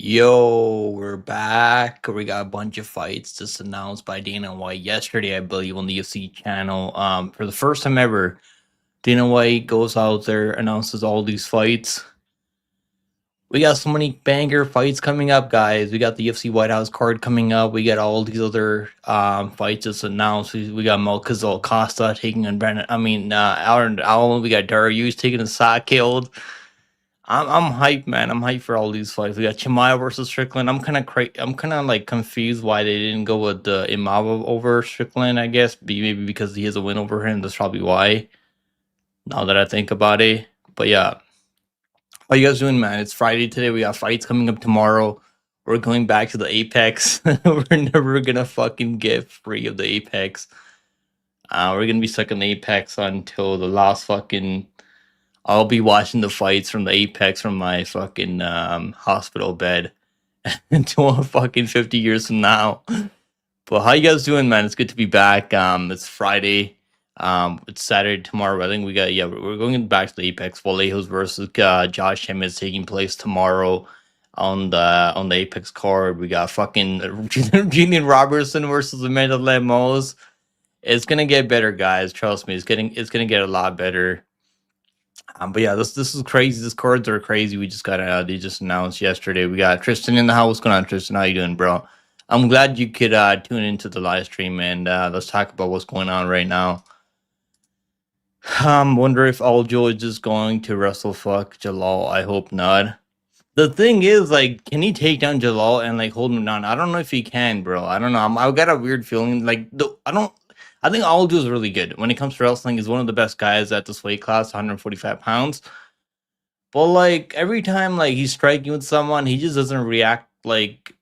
Yo, we're back. We got a bunch of fights just announced by Dana White yesterday, I believe, on the UFC channel. For the first time ever, Dana White goes out there, announces all these fights. We got so many banger fights coming up, guys. We got the UFC White House card coming up. We got all these other fights just announced. We got Malcazol Costa taking on Brandon. Aaron Allen. We got Darius taking a sock killed. I'm hyped, man. I'm hyped for all these fights. We got Chimaev versus Strickland. I'm kind of like confused why they didn't go with the Imava over Strickland. I guess maybe because he has a win over him. That's probably why. Now that I think about it, but yeah, how you guys doing, man? It's Friday today. We got fights coming up tomorrow. We're going back to the Apex. We're never gonna fucking get free of the Apex. We're gonna be stuck in the Apex until the last fucking. I'll be watching the fights from the Apex from my fucking hospital bed until fucking 50 years from now. But how you guys doing, man? It's good to be back. It's Friday. It's Saturday tomorrow. I think we're going back to the Apex. Vallejos versus Josh Emmett is taking place tomorrow on the Apex card. We got fucking Julian Robertson versus Amanda Lemos. It's gonna get better, guys. Trust me. It's gonna get a lot better. But yeah, this is crazy. These cards are crazy. We just got they just announced yesterday. We got Tristan in the house. What's going on, Tristan? How you doing, bro? I'm glad you could tune into the live stream and let's talk about what's going on right now. Wonder if Aljo is just going to wrestle fuck Jalal. I hope not. The thing is, like, can he take down Jalal and like hold him down? I don't know if he can, bro. I don't know. I've got a weird feeling. I think Aldo is really good when it comes to wrestling. He's one of the best guys at this weight class, 145 pounds. But like every time like he's striking with someone, he just doesn't react like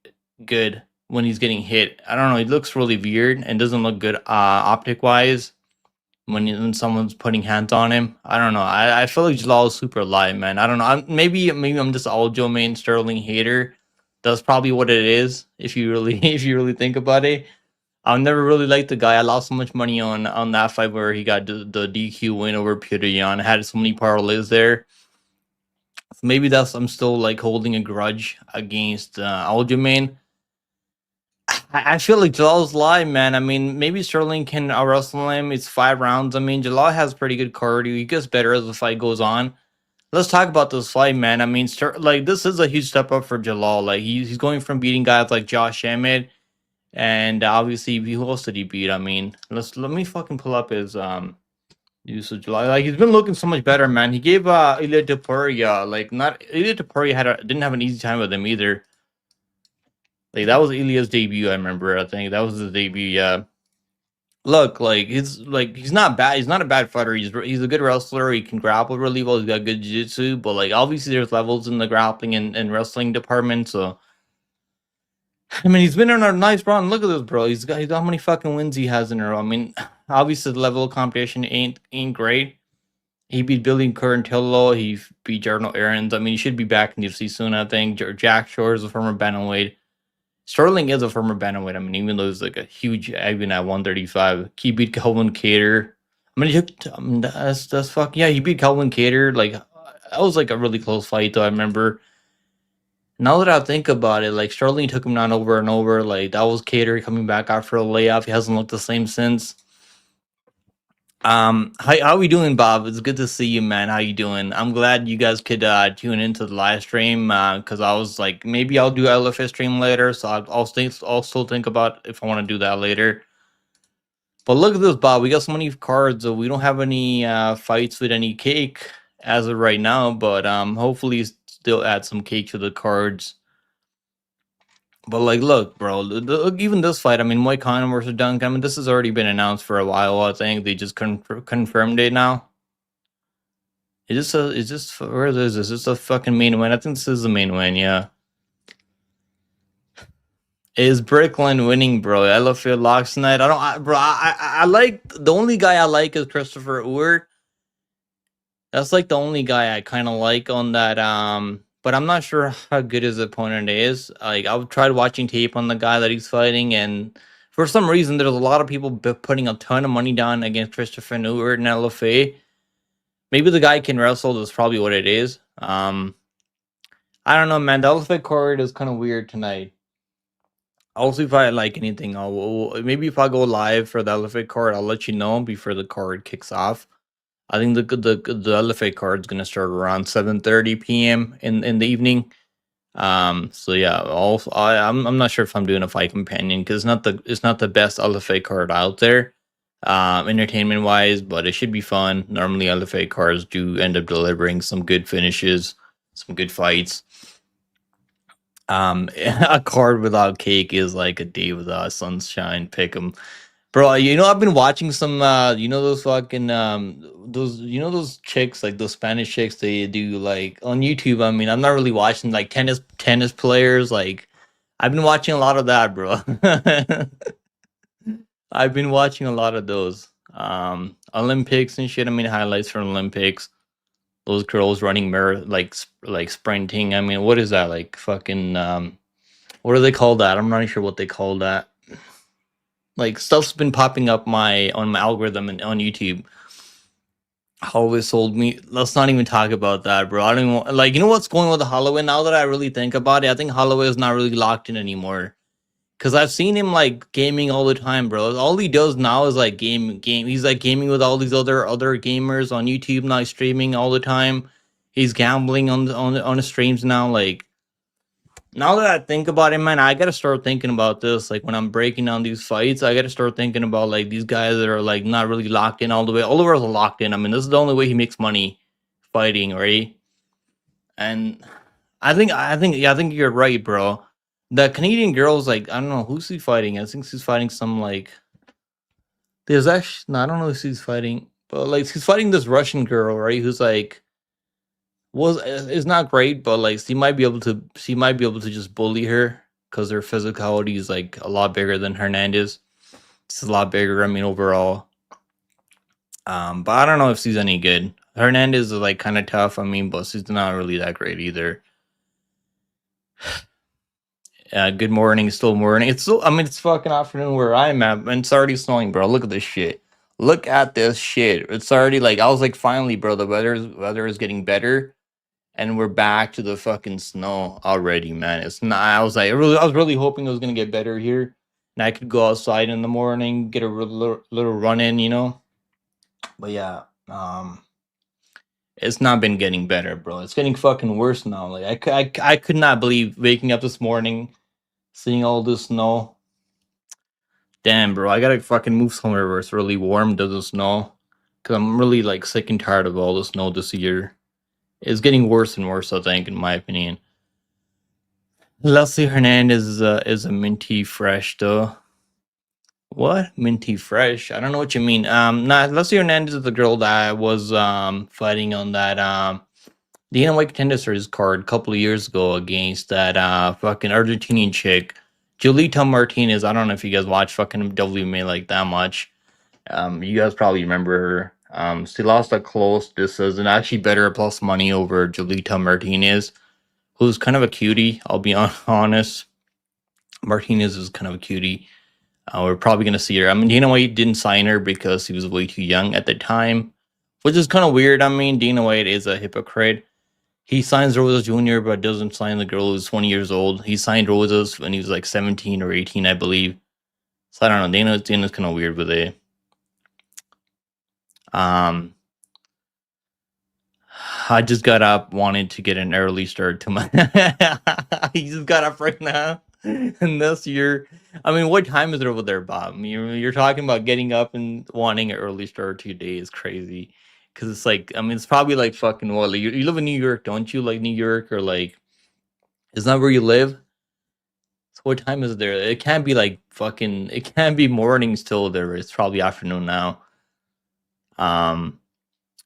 good when he's getting hit. I don't know. He looks really weird and doesn't look good optic wise when someone's putting hands on him. I don't know. I feel like Jalal is super light, man. I don't know. Maybe I'm just Aljo main Sterling hater. That's probably what it is. If you really if you really think about it. I never really liked the guy. I lost so much money on that fight where he got the DQ win over Peter Yan. I had so many parlays there. So maybe I'm still like holding a grudge against Aljamain. I feel like Jalal's live, man. I mean, maybe Sterling can wrestle him. It's 5 rounds. I mean, Jalal has pretty good cardio. He gets better as the fight goes on. Let's talk about this fight, man. I mean, this is a huge step up for Jalal. Like he's going from beating guys like Josh Emmett. And obviously, who else did he beat? I mean, let me fucking pull up his usage. Like he's been looking so much better, man. He gave Ilya Topuria Ilya Topuria didn't have an easy time with him either. Like that was Ilya's debut. I remember. I think that was his debut. Yeah. Look, he's not bad. He's not a bad fighter. He's a good wrestler. He can grapple really well. He's got good jiu-jitsu. But like obviously, there's levels in the grappling and wrestling department. So. I mean, he's been on a nice run. Look at this, bro. He's got how many fucking wins he has in a row. I mean, obviously the level of competition ain't great. He beat Billy Currantillo. He beat Jarno Aarons. I mean, he should be back in the UFC soon, I think. Jack Shore is a former bantamweight. Sterling is a former bantamweight. I mean, even though he's like a huge even at 135. He beat Calvin Cater. I mean, that's fuck yeah. He beat Calvin Cater. Like that was like a really close fight, though. I remember. Now that I think about it, like Sterling took him down over and over. Like that was Cater coming back after a layoff. He hasn't looked the same since. How we doing, Bob? It's good to see you, man. How you doing? I'm glad you guys could tune into the live stream because I was like, maybe I'll do LFS stream later. So I'll still think about if I want to do that later. But look at this, Bob. We got so many cards. We don't have any fights with any cake as of right now, but hopefully still add some cake to the cards. But like, look, bro, look, even this fight. I mean, Mike Conor versus Duncan. I mean, this has already been announced for a while. I think they just confirmed it now. Is this where is this? Is this a fucking main win? I think this is the main win. Yeah. Is Brickland winning, bro? I love Phil Locks tonight. I like the only guy I like is Christopher Ure. That's like the only guy I kind of like on that. But I'm not sure how good his opponent is. Like I've tried watching tape on the guy that he's fighting, and for some reason, there's a lot of people putting a ton of money down against Christopher Ure and LFA. Maybe the guy can wrestle. That's probably what it is. I don't know, man. The elephant card is kind of weird tonight. I'll see if I like anything. Maybe if I go live for the elephant card, I'll let you know before the card kicks off. I think the LFA card is gonna start around 7:30 p.m. in the evening. So yeah, also I'm not sure if I'm doing a fight companion because it's not the best LFA card out there, entertainment wise, but it should be fun. Normally LFA cards do end up delivering some good finishes, some good fights. A card without cake is like a day without sunshine. Pick 'em. Bro, I've been watching some those fucking those those chicks, like those Spanish chicks they do like on YouTube. I mean, I'm not really watching like tennis players, like I've been watching a lot of that, bro. I've been watching a lot of those. Olympics and shit. I mean, highlights from Olympics. Those girls running like sprinting. I mean, what is that? Like fucking what do they call that? I'm not even sure what they call that. Like stuff's been popping up my on my algorithm and on YouTube. Always sold me. Let's not even talk about that, bro. I don't even like what's going on with Holloway now that I really think about it. I think Holloway is not really locked in anymore. Cause I've seen him like gaming all the time, bro. All he does now is like game. He's like gaming with all these other gamers on YouTube now, he's streaming all the time. He's gambling on the streams now. Like now that I think about it, man, I gotta start thinking about this. Like when I'm breaking down these fights, I gotta start thinking about like these guys that are like not really locked in all the way. Oliver's locked in. I mean, this is the only way he makes money fighting, right? And I think you're right, bro. The Canadian girls, like, I don't know who's he fighting. I think she's fighting some like there's actually no, I don't know who she's fighting, but like she's fighting this Russian girl, right? Who's like was is not great, but like she might be able to just bully her because her physicality is like a lot bigger than Hernandez. It's a lot bigger. I mean, overall. But I don't know if she's any good. Hernandez is like kind of tough. I mean, but she's not really that great either. Good morning, still morning. It's still, I mean, it's fucking afternoon where I'm at, and it's already snowing, bro. Look at this shit. Look at this shit. It's already like I was like, finally, bro. The weather is getting better and we're back to the fucking snow already, man. It's not. I was really hoping it was gonna get better here, and I could go outside in the morning, get a little run in. But yeah, it's not been getting better, bro. It's getting fucking worse now. Like I could not believe waking up this morning, seeing all this snow. Damn, bro, I gotta fucking move somewhere where it's really warm, doesn't snow, cause I'm really like sick and tired of all the snow this year. It's getting worse and worse, I think, in my opinion. Leslie Hernandez is a minty fresh though. What? Minty fresh? I don't know what you mean. Nah, Leslie Hernandez is the girl that was fighting on that Dana White Contender Series card a couple of years ago against that fucking Argentinian chick, Julita Martinez. I don't know if you guys watch fucking WMA like that much. You guys probably remember her. She lost a close decision, actually better plus money over Julita Martinez, who's kind of a cutie. I'll be honest. Martinez is kind of a cutie. We're probably gonna see her. I mean, Dana White didn't sign her because he was way too young at the time, which is kind of weird. I mean, Dana White is a hypocrite. He signs Roses Jr., but doesn't sign the girl who's 20 years old. He signed Roses when he was like 17 or 18, I believe. So I don't know. Dana's kind of weird with it. Um, I just got up, wanted to get an early start to my. He just got up right now, and this year, I mean, what time is it over there, Bob? I mean, you're talking about getting up and wanting an early start to your day is crazy, because it's like, I mean, it's probably like fucking what? Like, you live in New York, don't you? Like New York, or like, is that where you live? So what time is it there? It can't be like fucking. It can't be morning still there. It's probably afternoon now. Um.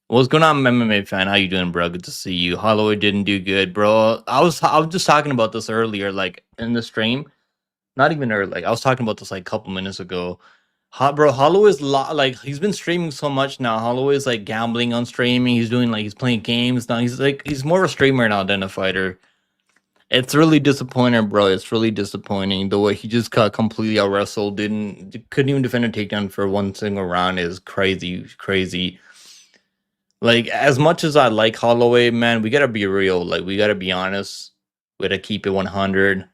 What's going on, MMA fan? How you doing, bro? Good to see you. Holloway didn't do good, bro. I was just talking about this earlier, like in the stream. Not even earlier. Like I was talking about this like a couple minutes ago. Bro, Holloway's like he's been streaming so much now. Holloway's like gambling on streaming. He's doing like he's playing games now. He's more of a streamer now than a fighter. It's really disappointing, bro. It's really disappointing. The way he just got completely out wrestled, couldn't even defend a takedown for one single round is crazy, crazy. Like as much as I like Holloway, man, we gotta be real. Like we gotta be honest. We had to keep it 100,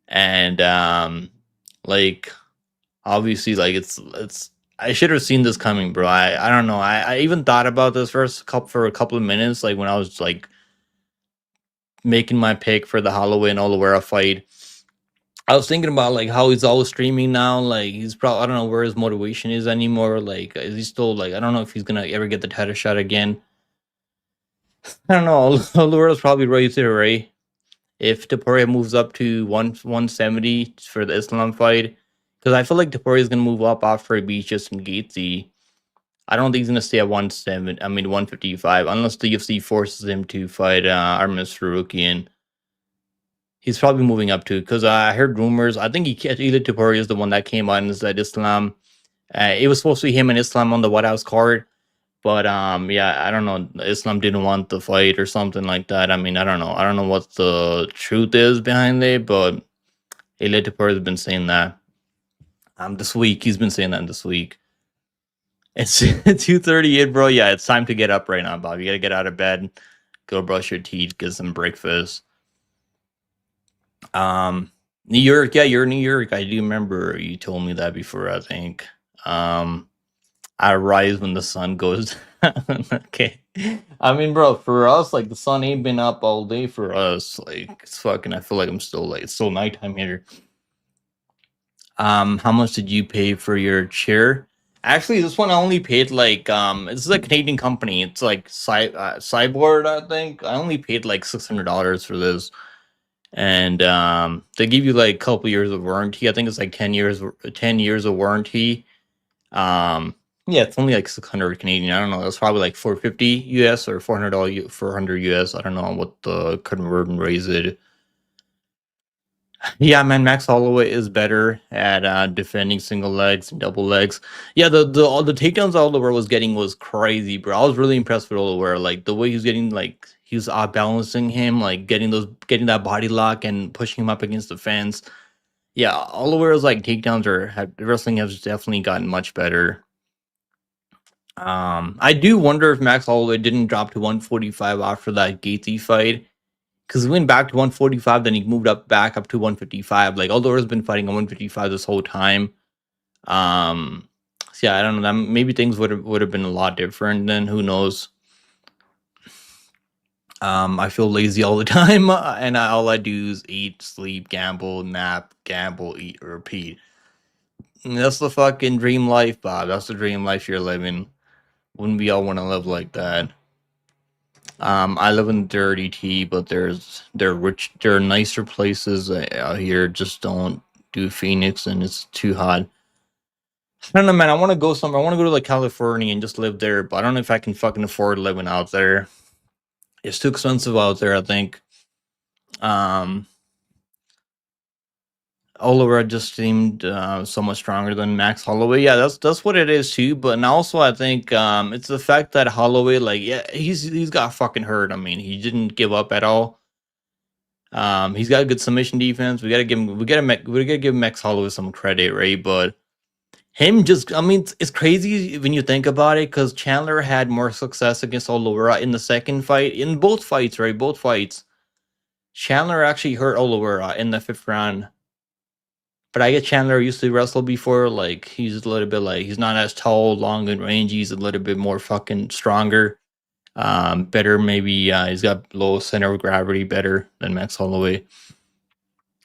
and like obviously, like it's. I should have seen this coming, bro. I don't know. I even thought about this for a couple of minutes, like when I was like making my pick for the Holloway and Oliveira fight. I was thinking about like how he's always streaming now. Like he's probably I don't know where his motivation is anymore. Like is he still like I don't know if he's gonna ever get the title shot again. I don't know. Oliveira's probably ready to Ray. If Taporia moves up to 170 for the Islam fight, because I feel like Taporia is gonna move up after he beats Justin Gaethje. I don't think he's gonna stay at 170. I mean 155 unless the UFC forces him to fight Armin Sarukian. He's probably moving up to because I heard rumors. I think either Taporia is the one that came out and said Islam. It was supposed to be him and Islam on the White House card, but yeah, I don't know. Islam didn't want the fight or something like that. I mean, I don't know. I don't know what the truth is behind it, but Ilya Taporia has been saying that. This week he's been saying that this week. It's 2:38, bro. Yeah, it's time to get up right now, Bob. You gotta get out of bed, go brush your teeth, get some breakfast. New York, yeah, you're New York. I do remember you told me that before, I think. I rise when the sun goes down. Okay. I mean, bro, for us, like the sun ain't been up all day for us. Like it's fucking I feel like I'm still like it's still nighttime here. How much did you pay for your chair? Actually, this one I only paid like this is a Canadian company. It's like Cyborg, I think. I only paid like $600 for this. And they give you like a couple years of warranty. I think it's like 10 years of warranty. Yeah, it's only like 600 Canadian. I don't know. That's probably like 450 US or $400 400 US. I don't know what the conversion rate is. Yeah, man, Max Holloway is better at defending single legs and double legs. Yeah, the all the takedowns Oliver was getting was crazy, bro. I was really impressed with Oliver. Like the way he's getting, like he was out balancing him, like getting that body lock and pushing him up against the fence. Yeah, Oliver's like takedowns wrestling has definitely gotten much better. I do wonder if Max Holloway didn't drop to 145 after that Gaethje fight. Because he went back to 145, then he moved back up to 155. Like Aldora's been fighting on 155 this whole time. So yeah, I don't know. Maybe things would have been a lot different. Then who knows? I feel lazy all the time, and all I do is eat, sleep, gamble, nap, gamble, eat, repeat. And that's the fucking dream life, Bob. That's the dream life you're living. Wouldn't we all want to live like that? I live in Dirty T, but there are nicer places out here. Just don't do Phoenix, and it's too hot. I don't know, man. I want to go somewhere. I want to go to like California and just live there, but I don't know if I can fucking afford living out there. It's too expensive out there, I think. Um, Oliver just seemed so much stronger than Max Holloway. Yeah, that's what it is too. But and also, I think it's the fact that Holloway, like, yeah, he's got fucking hurt. I mean, he didn't give up at all. He's got a good submission defense. We gotta give Max Holloway some credit, right? But him just, I mean, it's crazy when you think about it, because Chandler had more success against Oliveira in the second fight, in both fights, right? Both fights. Chandler actually hurt Oliveira in the fifth round. But I get Chandler used to wrestle before, like he's a little bit like he's not as tall, long, and rangy. He's a little bit more fucking stronger. Better maybe. He's got low center of gravity, better than Max Holloway.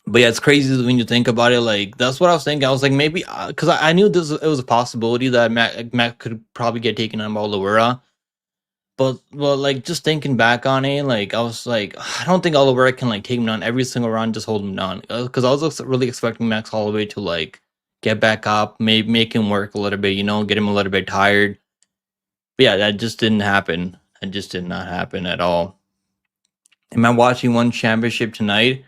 But yeah, it's crazy when you think about it. Like that's what I was thinking. I was like maybe because I knew it was a possibility that Mac could probably get taken on by Oliveira. But like just thinking back on it, like I was like, I don't think Oliveira can like take him down every single round, just hold him down. Because I was really expecting Max Holloway to like get back up, maybe make him work a little bit, get him a little bit tired. But yeah, that just didn't happen. It just did not happen at all. Am I watching one championship tonight?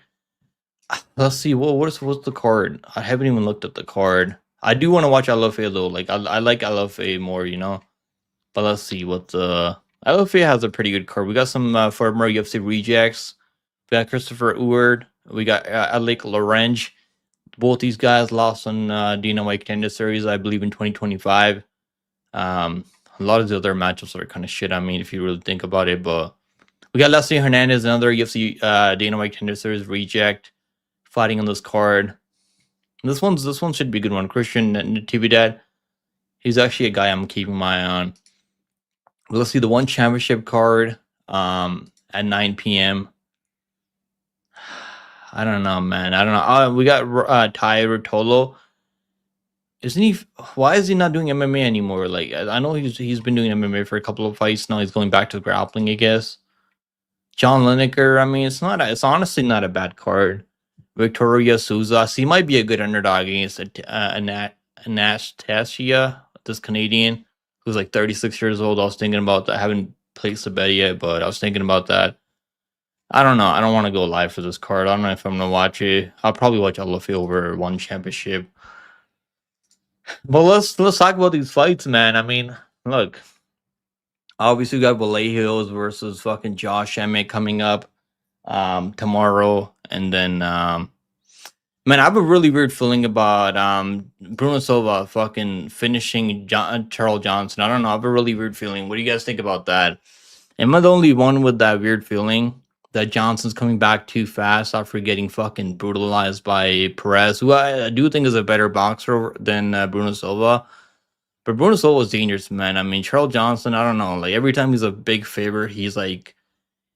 Let's see. What's the card? I haven't even looked at the card. I do want to watch LFA though. Like I like LFA more. But let's see what the LFA has a pretty good card. We got some former UFC rejects. We got Christopher Eward. We got Alec Lorange. Both these guys lost on Dana White Contender Series, I believe, in 2025. A lot of the other matchups are kind of shit. I mean, if you really think about it, but We got Leslie Hernandez, another UFC Dana White Tender Series reject, fighting on this card. This one should be a good one. Christian Natividad. He's actually a guy I'm keeping my eye on. Let's see the one championship card at 9 p.m. I don't know, man. I don't know. We got Ty Rotolo. Isn't he? Why is he not doing MMA anymore? Like I know he's been doing MMA for a couple of fights now. He's going back to grappling, I guess. John Lineker. I mean, it's not. It's honestly not a bad card. Victoria Souza. He might be a good underdog against Anastasia, this Canadian who's like 36 years old. I was thinking about that. I haven't placed a bet yet, but I was thinking about that. I don't know. I don't want to go live for this card. I don't know if I'm gonna watch it. I'll probably watch Olafi over one championship. But let's talk about these fights, man. I mean, look, obviously we got Vallejos versus fucking Josh Emmett coming up tomorrow, and then man, I have a really weird feeling about Bruno Silva fucking finishing Charles Johnson. I don't know. I have a really weird feeling. What do you guys think about that? Am I the only one with that weird feeling that Johnson's coming back too fast after getting fucking brutalized by Perez, who I do think is a better boxer than Bruno Silva? But Bruno Silva is dangerous, man. I mean, Charles Johnson, I don't know. Like, every time he's a big favorite, he's like,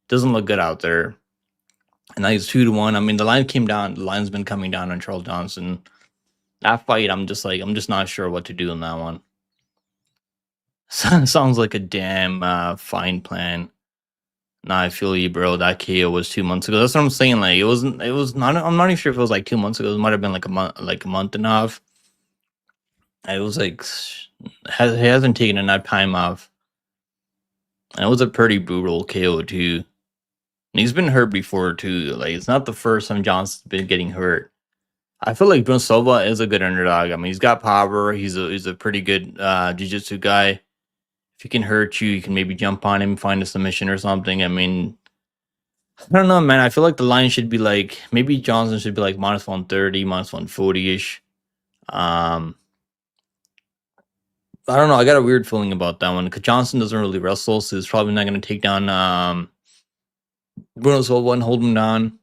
doesn't look good out there. And now he's 2-1. I mean, the line came down. The line's been coming down on Charles Johnson. That fight, I'm just not sure what to do in that one. Sounds like a damn fine plan. Nah, I feel you, bro. That KO was 2 months ago. That's what I'm saying. Like, it was not. I'm not even sure if it was like 2 months ago. It might have been like a month and a half. It was like he hasn't taken enough time off. And it was a pretty brutal KO too. And he's been hurt before too. Like, it's not the first time Johnson's been getting hurt. I feel like Bruno Silva is a good underdog. I mean, he's got power. He's a pretty good jiu-jitsu guy. If he can hurt you, you can maybe jump on him, find a submission or something. I mean, I don't know, man. I feel like the line should be like, maybe Johnson should be like minus 130, minus 140-ish. I don't know. I got a weird feeling about that one because Johnson doesn't really wrestle, so he's probably not going to take down Bruno Silva and hold him down.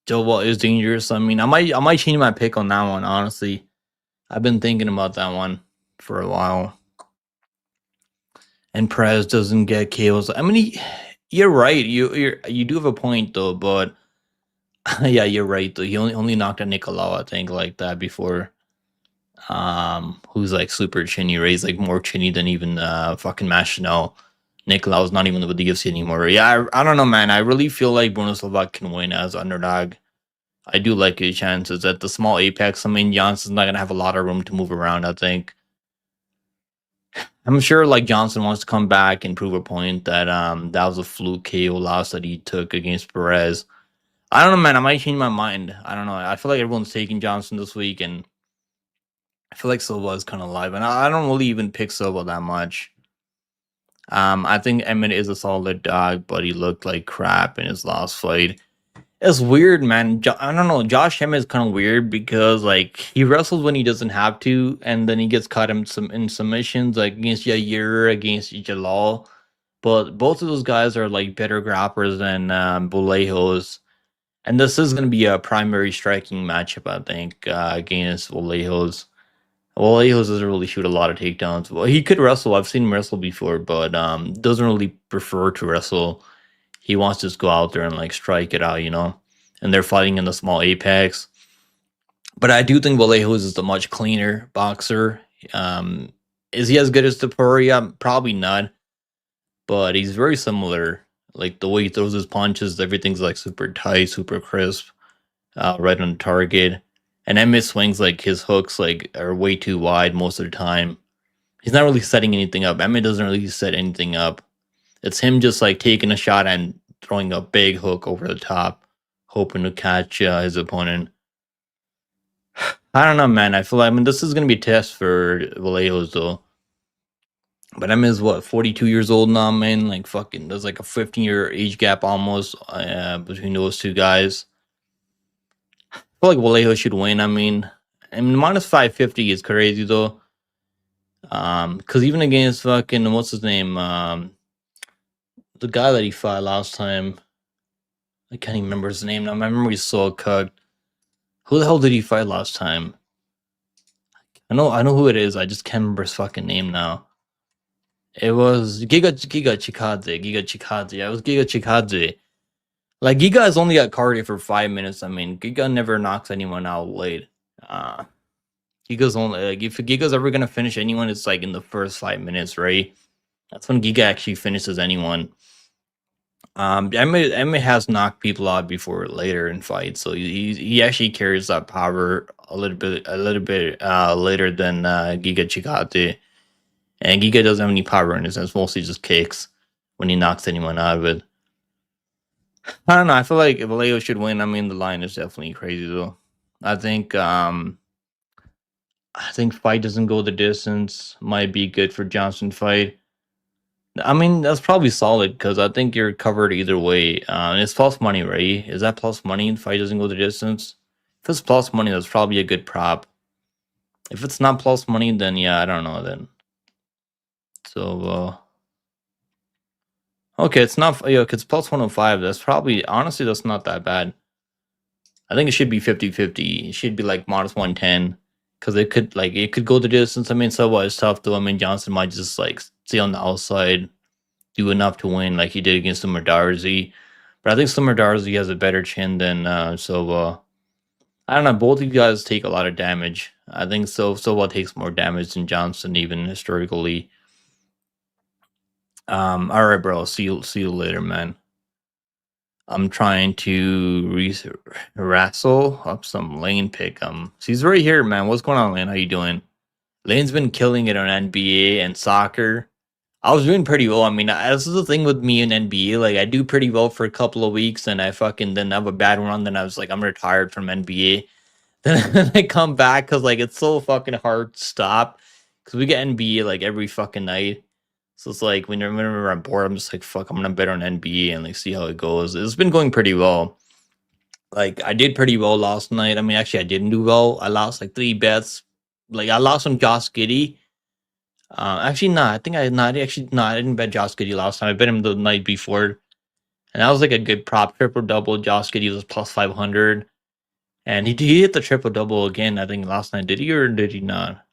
Silva is dangerous. I mean, I might change my pick on that one. Honestly, I've been thinking about that one for a while. And Perez doesn't get KOs. I mean, you're right. You do have a point though, but yeah, you're right though. He only knocked out Nicolau, I think, like that before. Who's like super chinny, right? He's like more chinny than even fucking Machinel. Nicolau's not even with the UFC anymore. Yeah, I don't know, man. I really feel like Bruno Silva can win as underdog. I do like his chances at the small apex. I mean, Johnson's not gonna have a lot of room to move around, I think. I'm sure like Johnson wants to come back and prove a point that that was a fluke KO loss that he took against Perez. I don't know, man. I might change my mind. I don't know. I feel like everyone's taking Johnson this week, and I feel like Silva is kind of live, and I don't really even pick Silva that much. I think Emmett is a solid dog, but he looked like crap in his last fight. It's weird, man. I don't know. Josh Emmett is kind of weird because like he wrestles when he doesn't have to, and then he gets caught in submissions, like against Yair, against Jalal. But both of those guys are like better grapplers than Vallejos. And this is going to be a primary striking matchup, I think, against Vallejos. Vallejos doesn't really shoot a lot of takedowns. Well, he could wrestle. I've seen him wrestle before, but doesn't really prefer to wrestle. He wants to just go out there and like strike it out, you know? And they're fighting in the small apex. But I do think Vallejos is a much cleaner boxer. Is he as good as Taporia? Probably not. But he's very similar. Like the way he throws his punches, everything's like super tight, super crisp, right on target. And Emmett swings like his hooks like are way too wide most of the time. He's not really setting anything up. Emmett doesn't really set anything up. It's him just like taking a shot and throwing a big hook over the top, hoping to catch his opponent. I don't know, man. I mean, this is gonna be a test for Vallejos though. But Emmett is what, 42 years old now, man. Like fucking, there's like a 15-year age gap almost between those two guys. I feel like Vallejos should win. I mean, minus 550 is crazy though. Because even against fucking what's his name, The guy that he fought last time, I can't even remember his name now. My memory's so cooked. Who the hell did he fight last time? I know who it is. I just can't remember his fucking name now. It was Giga Chikadze. Giga Chikadze. Yeah, it was Giga Chikadze. Like Giga has only got cardio for 5 minutes. I mean, Giga never knocks anyone out late. Uh Giga's only like if Giga's ever gonna finish anyone, it's like in the first 5 minutes, right? That's when Giga actually finishes anyone. Emma has knocked people out before later in fights, so he actually carries that power a little bit later than Giga Chikate. And Giga doesn't have any power in it, it's mostly just kicks when he knocks anyone out of it. I don't know. I feel like if Vallejo should win, I mean the line is definitely crazy though. I think fight doesn't go the distance might be good for Johnson fight. I mean, that's probably solid because I think you're covered either way. And it's plus money, right? Is that plus money? Fight doesn't go the distance. If it's plus money, that's probably a good prop. If it's not plus money, then yeah, I don't know. Then so okay, it's not. Yeah, it's plus 105. That's probably honestly that's not that bad. I think it should be 50-50. It should be like minus 110 because it could go the distance. I mean, so what? It's tough though. I mean, Johnson might just like stay on the outside, do enough to win like he did against Summer Darzi. But I think Summer Darzi has a better chin than Silva. I don't know. Both of you guys take a lot of damage. I think Silva takes more damage than Johnson, even historically. All right, bro. See you later, man. I'm trying to wrestle up some Lane pick. He's right here, man. What's going on, Lane? How you doing? Lane's been killing it on NBA and soccer. I was doing pretty well. I mean, this is the thing with me in NBA. Like, I do pretty well for a couple of weeks, and I fucking then have a bad run. Then I was like, I'm retired from NBA. Then I come back because like it's so fucking hard to stop because we get NBA like every fucking night. So it's like whenever I'm bored, I'm just like, fuck, I'm gonna bet on NBA and like see how it goes. It's been going pretty well. Like I did pretty well last night. I mean, actually, I didn't do well. I lost like 3 bets. Like I lost on Josh Giddey. Actually, no, I think I not actually no, I didn't bet Josh Giddey last time. I bet him the night before, and that was like a good prop, triple double. Josh Giddey was plus 500, and he hit the triple double again. I think last night. Did he or did he not?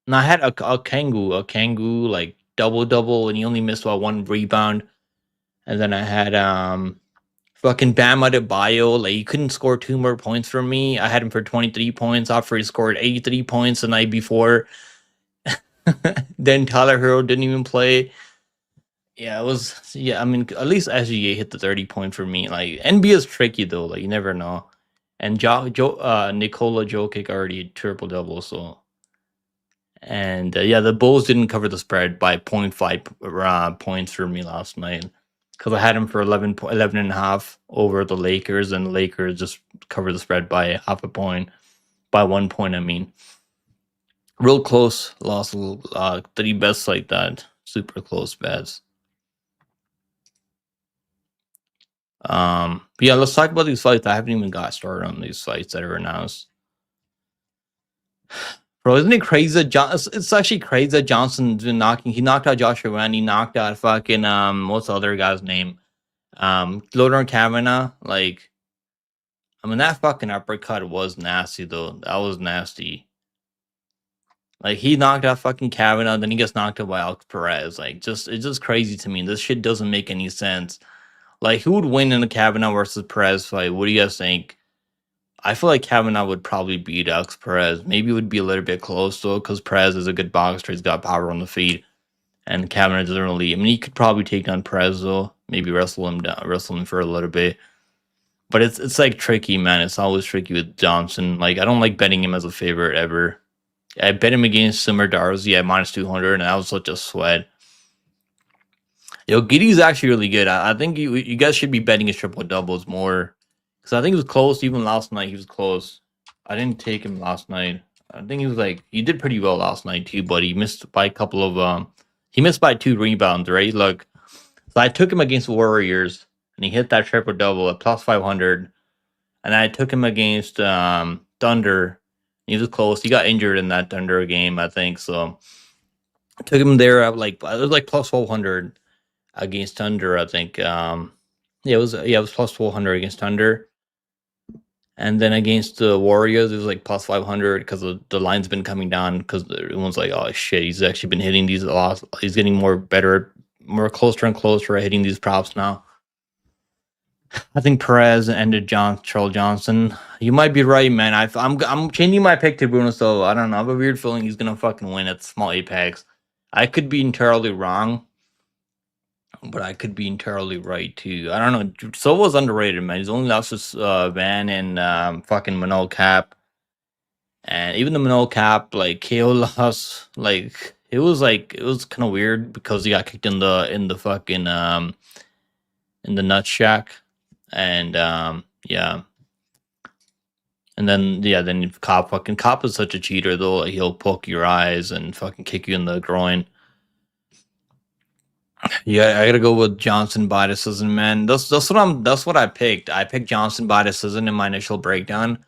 No, I had a Kangu like double double, and he only missed one rebound. And then I had fucking Bam Adebayo. Like he couldn't score 2 more points from me. I had him for 23 points after he scored 83 points the night before. Then Tyler Hero didn't even play. Yeah, it was. Yeah, I mean, at least SGA hit the 30 point for me. Like NBA is tricky though. Like you never know. And Nikola Jokic already triple double. So and yeah, the Bulls didn't cover the spread by 0.5 points for me last night because I had him for 11 and a half over the Lakers, and the Lakers just covered the spread by half a point, by 1 point. I mean, real close. Lost 3 bets like that. Super close bets. But yeah, let's talk about these fights. I haven't even got started on these fights that are announced. Bro, isn't it crazy that it's actually crazy that Johnson's been knocking. He knocked out Joshua Rand. He knocked out fucking what's the other guy's name? Loder Kavanaugh. Like, I mean that fucking uppercut was nasty though. That was nasty. Like he knocked out fucking Kavanaugh, then he gets knocked out by Alex Perez. Like, it's just crazy to me. This shit doesn't make any sense. Like, who would win in a Kavanaugh versus Perez fight? What do you guys think? I feel like Kavanaugh would probably beat Alex Perez. Maybe it would be a little bit close though, because Perez is a good boxer. He's got power on the feet, and Kavanaugh doesn't really. I mean, he could probably take down Perez though. Maybe wrestle him for a little bit. But it's like tricky, man. It's always tricky with Johnson. Like I don't like betting him as a favorite ever. I bet him against Summer Darzi at minus 200, and that was such a sweat. Yo, Giddy's actually really good. I think you guys should be betting his triple doubles more. Because I think he was close. Even last night, he was close. I didn't take him last night. I think he was like, he did pretty well last night too, but he missed by a couple of, he missed by 2 rebounds, right? Look, so I took him against Warriors, and he hit that triple double at plus 500. And I took him against Thunder. He was close. He got injured in that Thunder game, I think. So I took him there at like, it was like plus 1200. against Thunder, I think. Yeah, it was plus 400 against Thunder. And then against the Warriors, it was like plus 500 because the line's been coming down because everyone's like, oh shit, he's actually been hitting these a lot. He's getting more better, more closer and closer at hitting these props now. I think Perez ended Charles Johnson. You might be right, man. I'm changing my pick to Bruno, so I don't know. I have a weird feeling he's gonna fucking win at small apex. I could be entirely wrong, but I could be entirely right too. I don't know. Silva's underrated, man. He's only lost to Van and fucking Manol Cap, and even the Manol Cap, like KO lost. It was kind of weird because he got kicked in the fucking in the nut shack, and yeah. And then then Cop is such a cheater though. Like, he'll poke your eyes and fucking kick you in the groin. Yeah, I gotta go with Johnson by decision, man. That's what I picked. I picked Johnson by decision in my initial breakdown.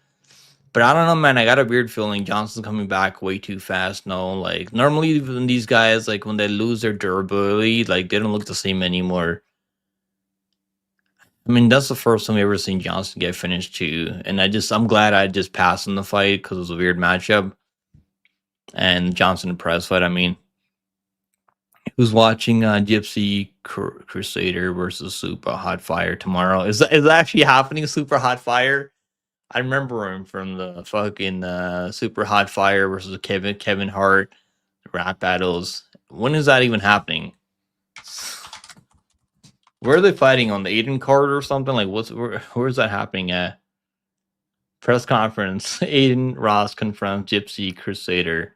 But I don't know, man. I got a weird feeling Johnson's coming back way too fast. No, like normally when these guys like when they lose their durability, like they don't look the same anymore. I mean, that's the first time we ever seen Johnson get finished too, and I'm glad I just passed in the fight because it was a weird matchup. And Johnson and Perez fight. I mean, who's watching Gypsy Crusader versus Super Hot Fire tomorrow? Is that actually happening? Super Hot Fire. I remember him from the fucking Super Hot Fire versus Kevin Hart rap battles. When is that even happening? Where are they fighting, on the Aiden card or something? Like, where's that happening at? Press conference. Aiden Ross confronts Gypsy Crusader.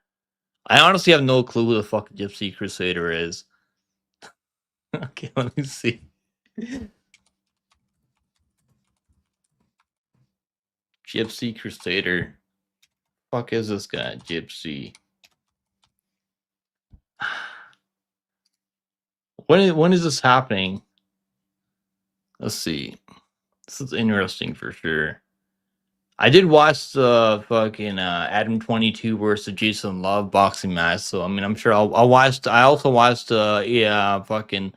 I honestly have no clue who the fuck Gypsy Crusader is. Okay, let me see. Gypsy Crusader. Fuck is this guy? Gypsy. When is this happening? Let's see. This is interesting for sure. I did watch the fucking Adam 22 versus Jason Love boxing match, so I mean I'm sure I'll watch. I also watched fucking,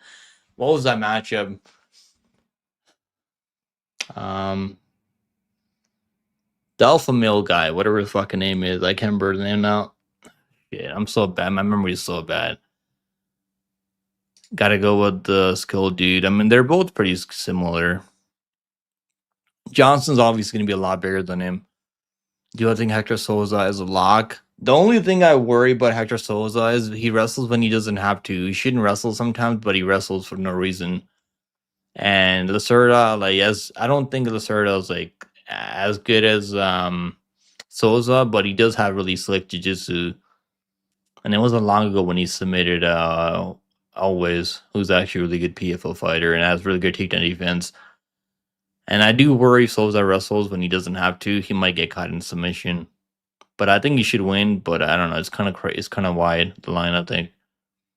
what was that matchup? The Alpha Male guy, whatever his fucking name is, I can't remember the name now. Yeah, I'm so bad. My memory is so bad. Gotta go with the skill dude. I mean, they're both pretty similar. Johnson's obviously gonna be a lot bigger than him. Do I think Hector Souza is a lock? The only thing I worry about Hector Souza is he wrestles when he doesn't have to. He shouldn't wrestle sometimes, but he wrestles for no reason. And Lacerda, like, I don't think Lacerda is like as good as Souza, but he does have really slick jiu-jitsu. And it wasn't long ago when he submitted Always, who's actually a really good PFL fighter and has really good takedown defense. And I do worry Souza wrestles when he doesn't have to. He might get caught in submission. But I think he should win. But I don't know. It's kind of it's kind of wide, the line, I think.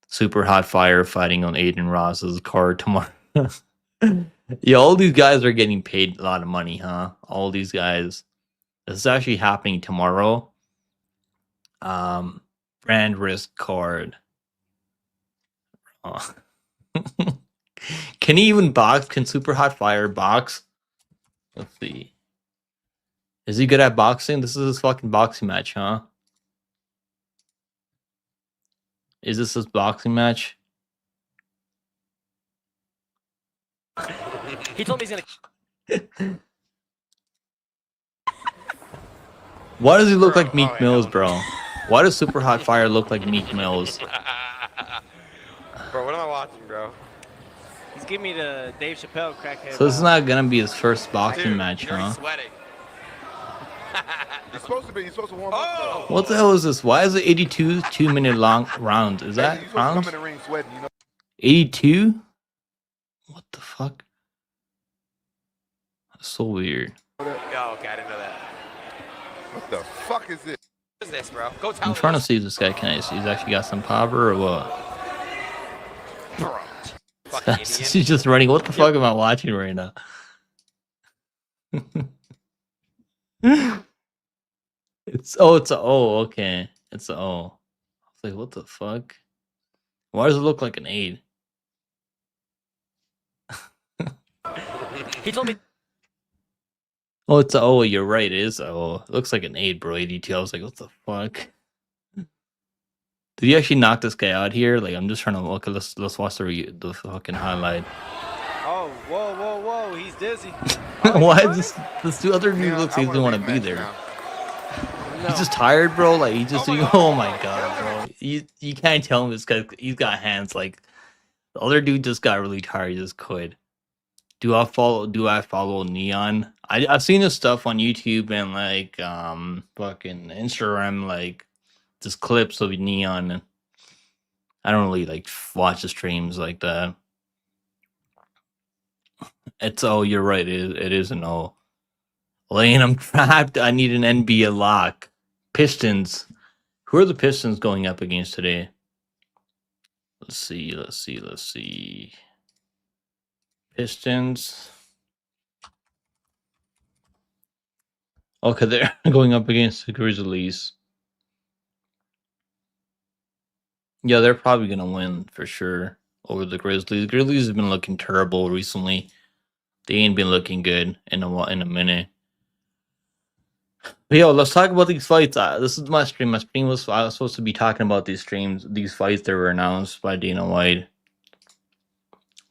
Super Hot Fire fighting on Aiden Ross's card tomorrow. Yeah, all these guys are getting paid a lot of money, huh? All these guys. This is actually happening tomorrow. Brand risk card. Oh. Can he even box? Can Super Hot Fire box? Let's see. Is he good at boxing? This is his fucking boxing match, huh? Is this his boxing match? He told me he's gonna. Why does he look like Meek Mills, bro? Why does Super Hot Fire look like Meek Mills? Bro, what am I watching, bro? He's giving me the Dave Chappelle crackhead. So this is not gonna be his first boxing match, you're huh? sweating. It's supposed to be. You're supposed to warm up. What the hell is this? Why is it 82 2-minute long rounds? Is that you're rounds? come in the ring sweating, you know? 82? What the fuck? That's so weird. Yo, okay, I didn't know that. What the fuck is this? What is this, bro? Go tell I'm trying to see if this guy he's actually got some power or what. Bro. Fucking idiot. He's just running. What the fuck am I watching right now? It's a O, okay. It's a O. I was like, what the fuck? Why does it look like an 8? He told me. Oh, it's a O. You're right. It is a O. It looks like an 8, bro. 82. I was like, what the fuck? Did he actually knock this guy out here? Like, I'm just trying to look. Let's watch the fucking highlight. Oh, whoa! He's dizzy. Why is this other dude Yeah, looks I like he doesn't want want a to be rematch there? now. No. He's just tired, bro. Like he just Oh my oh God. my god, bro. You can't tell him this guy. He's got hands like the other dude just got really tired. He just quit. Do I follow Neon? I've seen his stuff on YouTube and like fucking Instagram, like just clips of Neon. And I don't really like watch the streams like that. It's oh, you're right. It is an O. Lane, I'm trapped. I need an NBA lock. Pistons. Who are the Pistons going up against today? Let's see. Pistons. Okay, they're going up against the Grizzlies. Yeah, they're probably gonna win for sure over the Grizzlies. Grizzlies have been looking terrible recently. They ain't been looking good in a minute. But yo, let's talk about these fights. This is my stream. I was supposed to be talking about these fights that were announced by Dana White.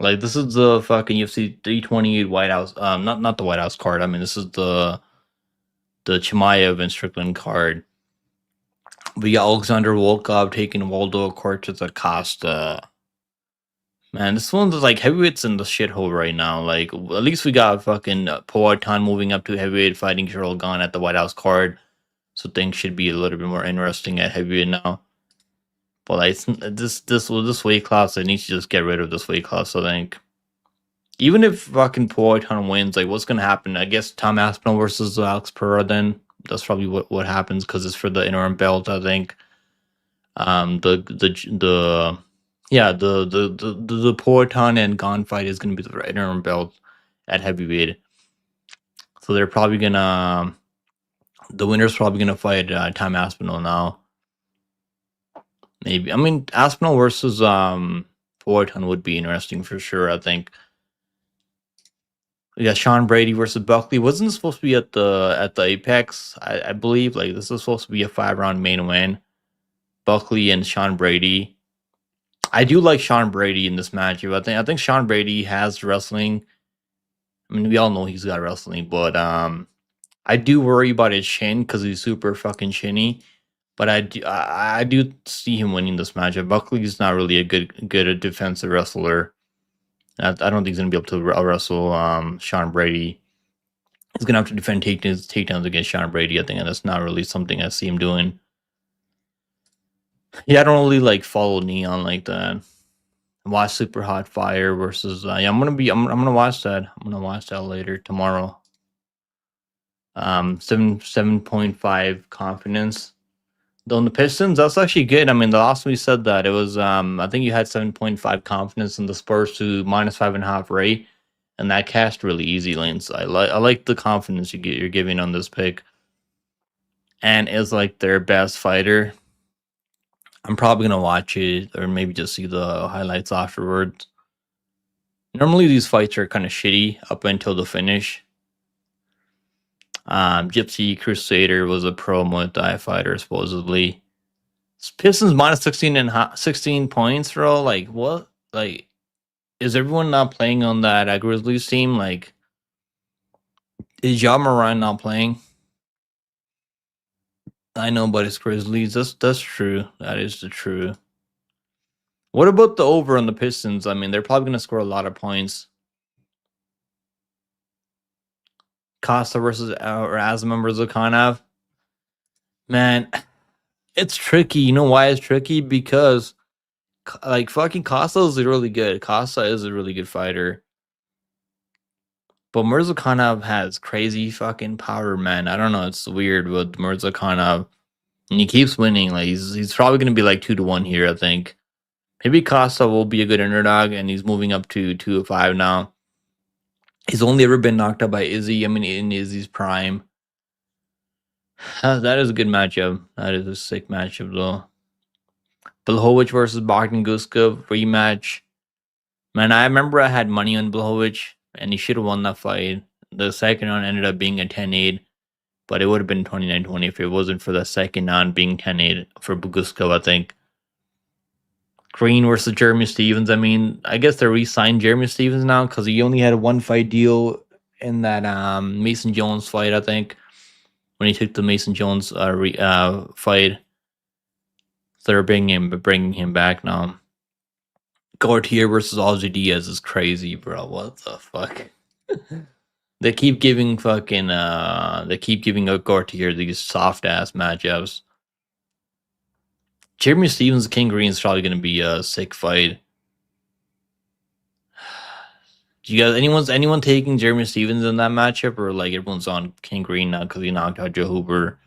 Like this is the fucking UFC 328 White House. Not the White House card. I mean, this is the Chimaev and Strickland card. We got Alexander Volkov taking Waldo Cortez Acosta. Man, this one's like heavyweights in the shithole right now. Like, at least we got fucking Poatan moving up to heavyweight fighting Cheryl Gane at the White House card. So things should be a little bit more interesting at heavyweight now. But like, this weight class, I need to just get rid of this weight class, I think. Even if fucking Poatan wins, like, what's gonna happen? I guess Tom Aspinall versus Alex Pereira then. That's probably what happens because it's for the interim belt, I think. The Poatan and Gon fight is gonna be the interim belt at heavyweight. So they're probably gonna the winner's probably gonna fight Tom Aspinall now. Maybe, I mean, Aspinall versus Poatan would be interesting for sure, I think. We got Sean Brady versus Buckley. Wasn't this supposed to be at the Apex? I believe like this is supposed to be a 5-round main win. Buckley and Sean Brady. I do like Sean Brady in this matchup. I think Sean Brady has wrestling. I mean, we all know he's got wrestling, but I do worry about his chin because he's super fucking chinny. But I do see him winning this matchup. Buckley's not really a good defensive wrestler. I don't think he's gonna be able to wrestle Sean Brady. He's gonna have to defend takedowns against Sean Brady. I think that's not really something I see him doing. Yeah, I don't really like follow Neon like that. Watch Super Hot Fire versus yeah, I'm gonna watch that. I'm gonna watch that later tomorrow. 7.5 confidence. Though on the Pistons, that's actually good. I mean, the last time we said that it was I think you had 7.5 confidence in the Spurs to -5.5 rate, and that cashed really easy lanes. I like the confidence you're giving on this pick, and is like their best fighter. I'm probably gonna watch it or maybe just see the highlights afterwards. Normally these fights are kind of shitty up until the finish. Gypsy Crusader was a pro Muay Thai fighter supposedly. Pistons -16 points, bro. Like what? Like, is everyone not playing on that Grizzlies team? Like, is Ja Morant not playing? I know, but it's Grizzlies. That's true. That is the true. What about the over on the Pistons? I mean, they're probably gonna score a lot of points. Costa versus Razman versus Kanav. Man, it's tricky. You know why it's tricky? Because like fucking Costa is really good. Costa is a really good fighter. But Mirzakhanov has crazy fucking power, man. I don't know. It's weird with Mirzakhanov. And he keeps winning. Like he's probably gonna be like 2-1 here, I think. Maybe Costa will be a good underdog, and he's moving up to 2-5 now. He's only ever been knocked out by Izzy. I mean, in Izzy's prime. That is a good matchup. That is a sick matchup, though. Blachowicz versus Bogdan Guskov rematch. Man, I remember I had money on Blachowicz. and he should have won that fight. The second round ended up being a 10-8, but it would have been 29-20 if it wasn't for the second round being 10-8 for Bugusko, I think. Green versus Jeremy Stevens. I mean, I guess they re-signed Jeremy Stevens now because he only had a one-fight deal in that Mason Jones fight, I think, when he took the Mason Jones fight. So they're bringing him back now. Gautier versus Ozzy Diaz is crazy, bro. What the fuck? They keep giving out Gautier these soft ass matchups. Jeremy Stevens King Green is probably gonna be a sick fight. Do you guys anyone taking Jeremy Stevens in that matchup, or like everyone's on King Green now because he knocked out Joe Hooper?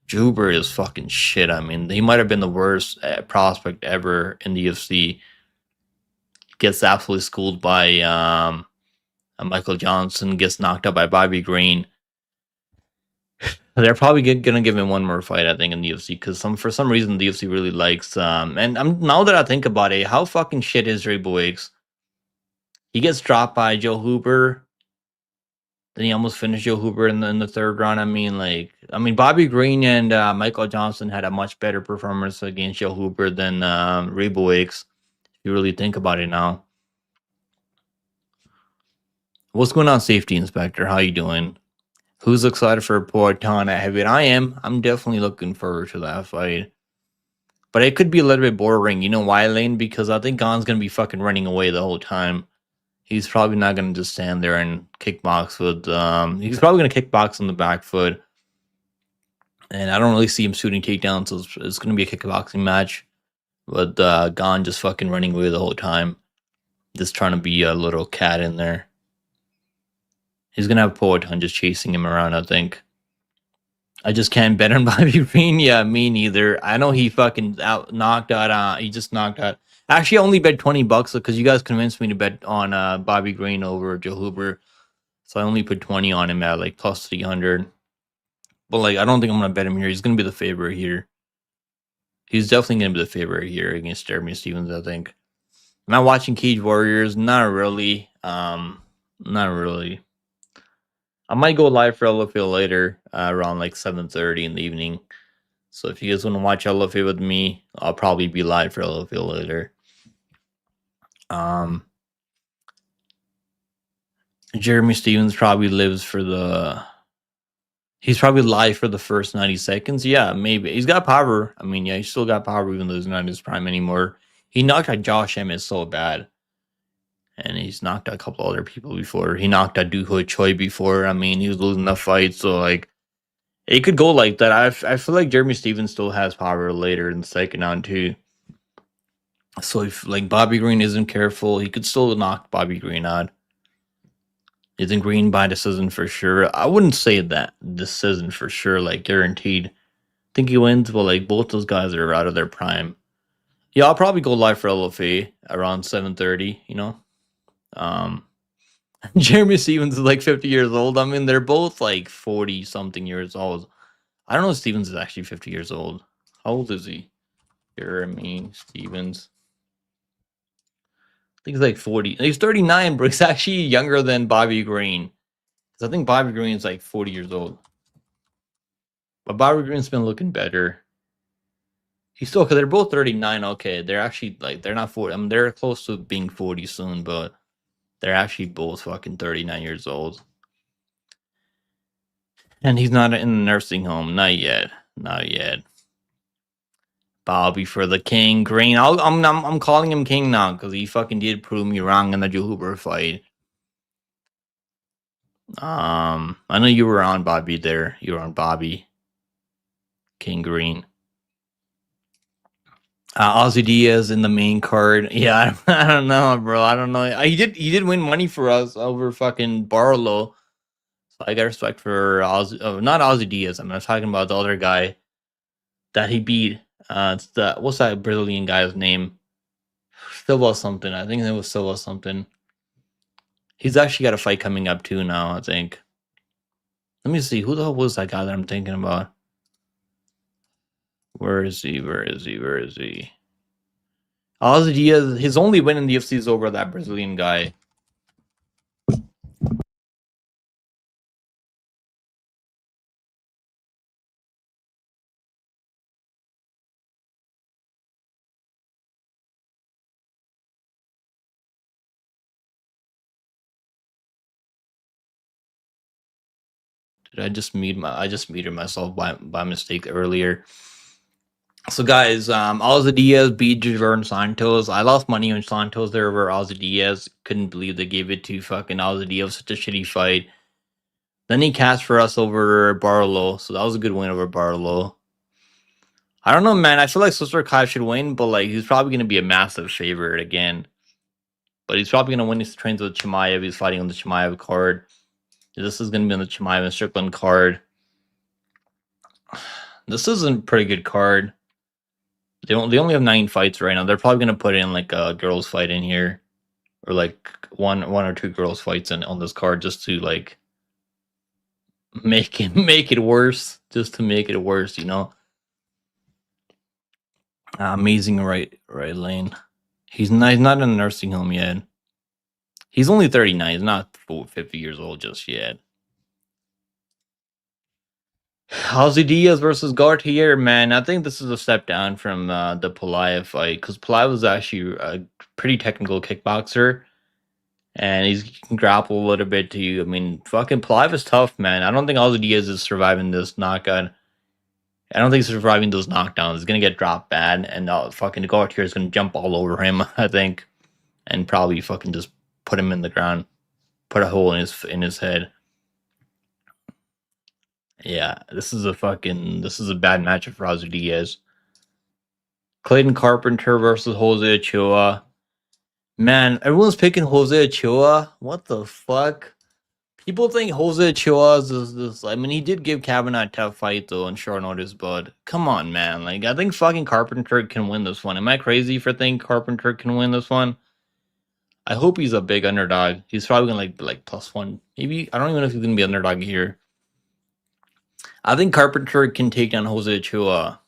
Joe Hooper is fucking shit. I mean, he might have been the worst prospect ever in the UFC. Gets absolutely schooled by Michael Johnson, gets knocked out by Bobby Green. They're probably gonna give him one more fight, I think, in the UFC because for some reason the UFC really likes. And now that I think about it, how fucking shit is Ray Boyks? He gets dropped by Joe Hooper. Then he almost finished Joe Hooper in the third round. I mean, Bobby Green and Michael Johnson had a much better performance against Joe Hooper than Ray Boyks. If you really think about it now. What's going on, Safety Inspector? How you doing? Who's excited for Poatan at heavyweight? I am. I'm definitely looking forward to that fight. But it could be a little bit boring. You know why, Lane? Because I think Gon's going to be fucking running away the whole time. He's probably not going to just stand there and kickbox with... he's probably going to kickbox on the back foot. And I don't really see him shooting takedowns, so it's going to be a kickboxing match. But Gon just fucking running away the whole time. Just trying to be a little cat in there. He's going to have Poatan just chasing him around, I think. I just can't bet on Bobby Green. Yeah, me neither. I know he fucking knocked out... he just knocked out... Actually, I only bet $20 because you guys convinced me to bet on Bobby Green over Joe Hooper. So I only put 20 on him at like plus 300. But like, I don't think I'm going to bet him here. He's going to be the favorite here. He's definitely going to be the favorite here against Jeremy Stevens, I think. Am I watching Cage Warriors? Not really. Not really. I might go live for LFA later around like 7:30 in the evening. So if you guys want to watch LFA with me, I'll probably be live for LFA later. Jeremy Stevens probably lives for the... He's probably live for the first 90 seconds. Yeah, maybe. He's got power. I mean, yeah, he's still got power even though he's not in his prime anymore. He knocked out Josh Emmett so bad. And he's knocked out a couple other people before. He knocked out Doo Ho Choi before. I mean, he was losing the fight. So, like, it could go like that. I feel like Jeremy Stevens still has power later in the second round, too. So, if, like, Bobby Green isn't careful, he could still knock Bobby Green out. Isn't Green by decision for sure? I wouldn't say that decision for sure, like, guaranteed. I think he wins, but, like, both those guys are out of their prime. Yeah, I'll probably go live for LFA around 7:30, you know? Jeremy Stevens is like 50 years old. I mean, they're both like 40-something years old. I don't know if Stevens is actually 50 years old. How old is he? Jeremy Stevens. I think he's like 40. He's 39, but he's actually younger than Bobby Green. Because I think Bobby Green's like 40 years old. But Bobby Green's been looking better. He's still, because they're both 39. Okay, they're actually like, they're not 40. I mean, they're close to being 40 soon, but they're actually both fucking 39 years old. And he's not in the nursing home. Not yet. Not yet. Bobby for the King Green. I'm calling him King now because he fucking did prove me wrong in the Joe Hooper fight. I know you were on Bobby there. You were on Bobby. King Green. Ozzy Diaz in the main card. Yeah, I don't know, bro. I don't know. He did win money for us over fucking Barlow. So I got respect for Ozzy. Oh, not Ozzy Diaz. I'm talking about the other guy that he beat. It's the... What's that Brazilian guy's name? Silva something. I think it was Silva something. He's actually got a fight coming up too now, I think. Let me see. Who the hell was that guy that I'm thinking about? Where is he? Where is he? Where is he? Ozzy Diaz, his only win in the UFC is over that Brazilian guy. I just muted myself by mistake earlier. So guys, Ozzy Diaz beat Jordan Santos. I lost money on Santos there over Ozzy Diaz. Couldn't believe they gave it to fucking Ozzy Diaz. Such a shitty fight. Then he cast for us over Barlow, so that was a good win over Barlow. I don't know, man. I feel like Sister Kai should win, but like he's probably gonna be a massive favorite again. But he's probably gonna win his trains with Chimaev. He's fighting on the Chimaev card. This is gonna be on the Chimaev and Strickland card. This is a pretty good card. They only have 9 fights right now. They're probably gonna put in like a girls fight in here, or like one or two girls fights on this card just to like make it worse, just to make it worse, you know. Amazing right lane. He's not in a nursing home yet. He's only 39. He's not 50 years old just yet. Ozzy Diaz versus Gautier, man. I think this is a step down from the Pelayo fight, because Pelayo was actually a pretty technical kickboxer, and he can grapple a little bit too. I mean, fucking Pelayo is tough, man. I don't think Ozzy Diaz is surviving this knockout. I don't think he's surviving those knockdowns. He's gonna get dropped bad, and fucking Gautier is gonna jump all over him, I think, and probably fucking just put him in the ground, put a hole in his head. Yeah, this is a bad matchup for Ozzy Diaz. Clayton Carpenter versus Jose Ochoa. Man, everyone's picking Jose Ochoa. What the fuck? People think Jose Ochoa is this. I mean, he did give Kavanaugh a tough fight though on short notice, but come on, man. Like, I think fucking Carpenter can win this one. Am I crazy for thinking Carpenter can win this one? I hope he's a big underdog. He's probably gonna like +1. Maybe I don't even know if he's gonna be underdog here. I think Carpenter can take down Jose Ochoa.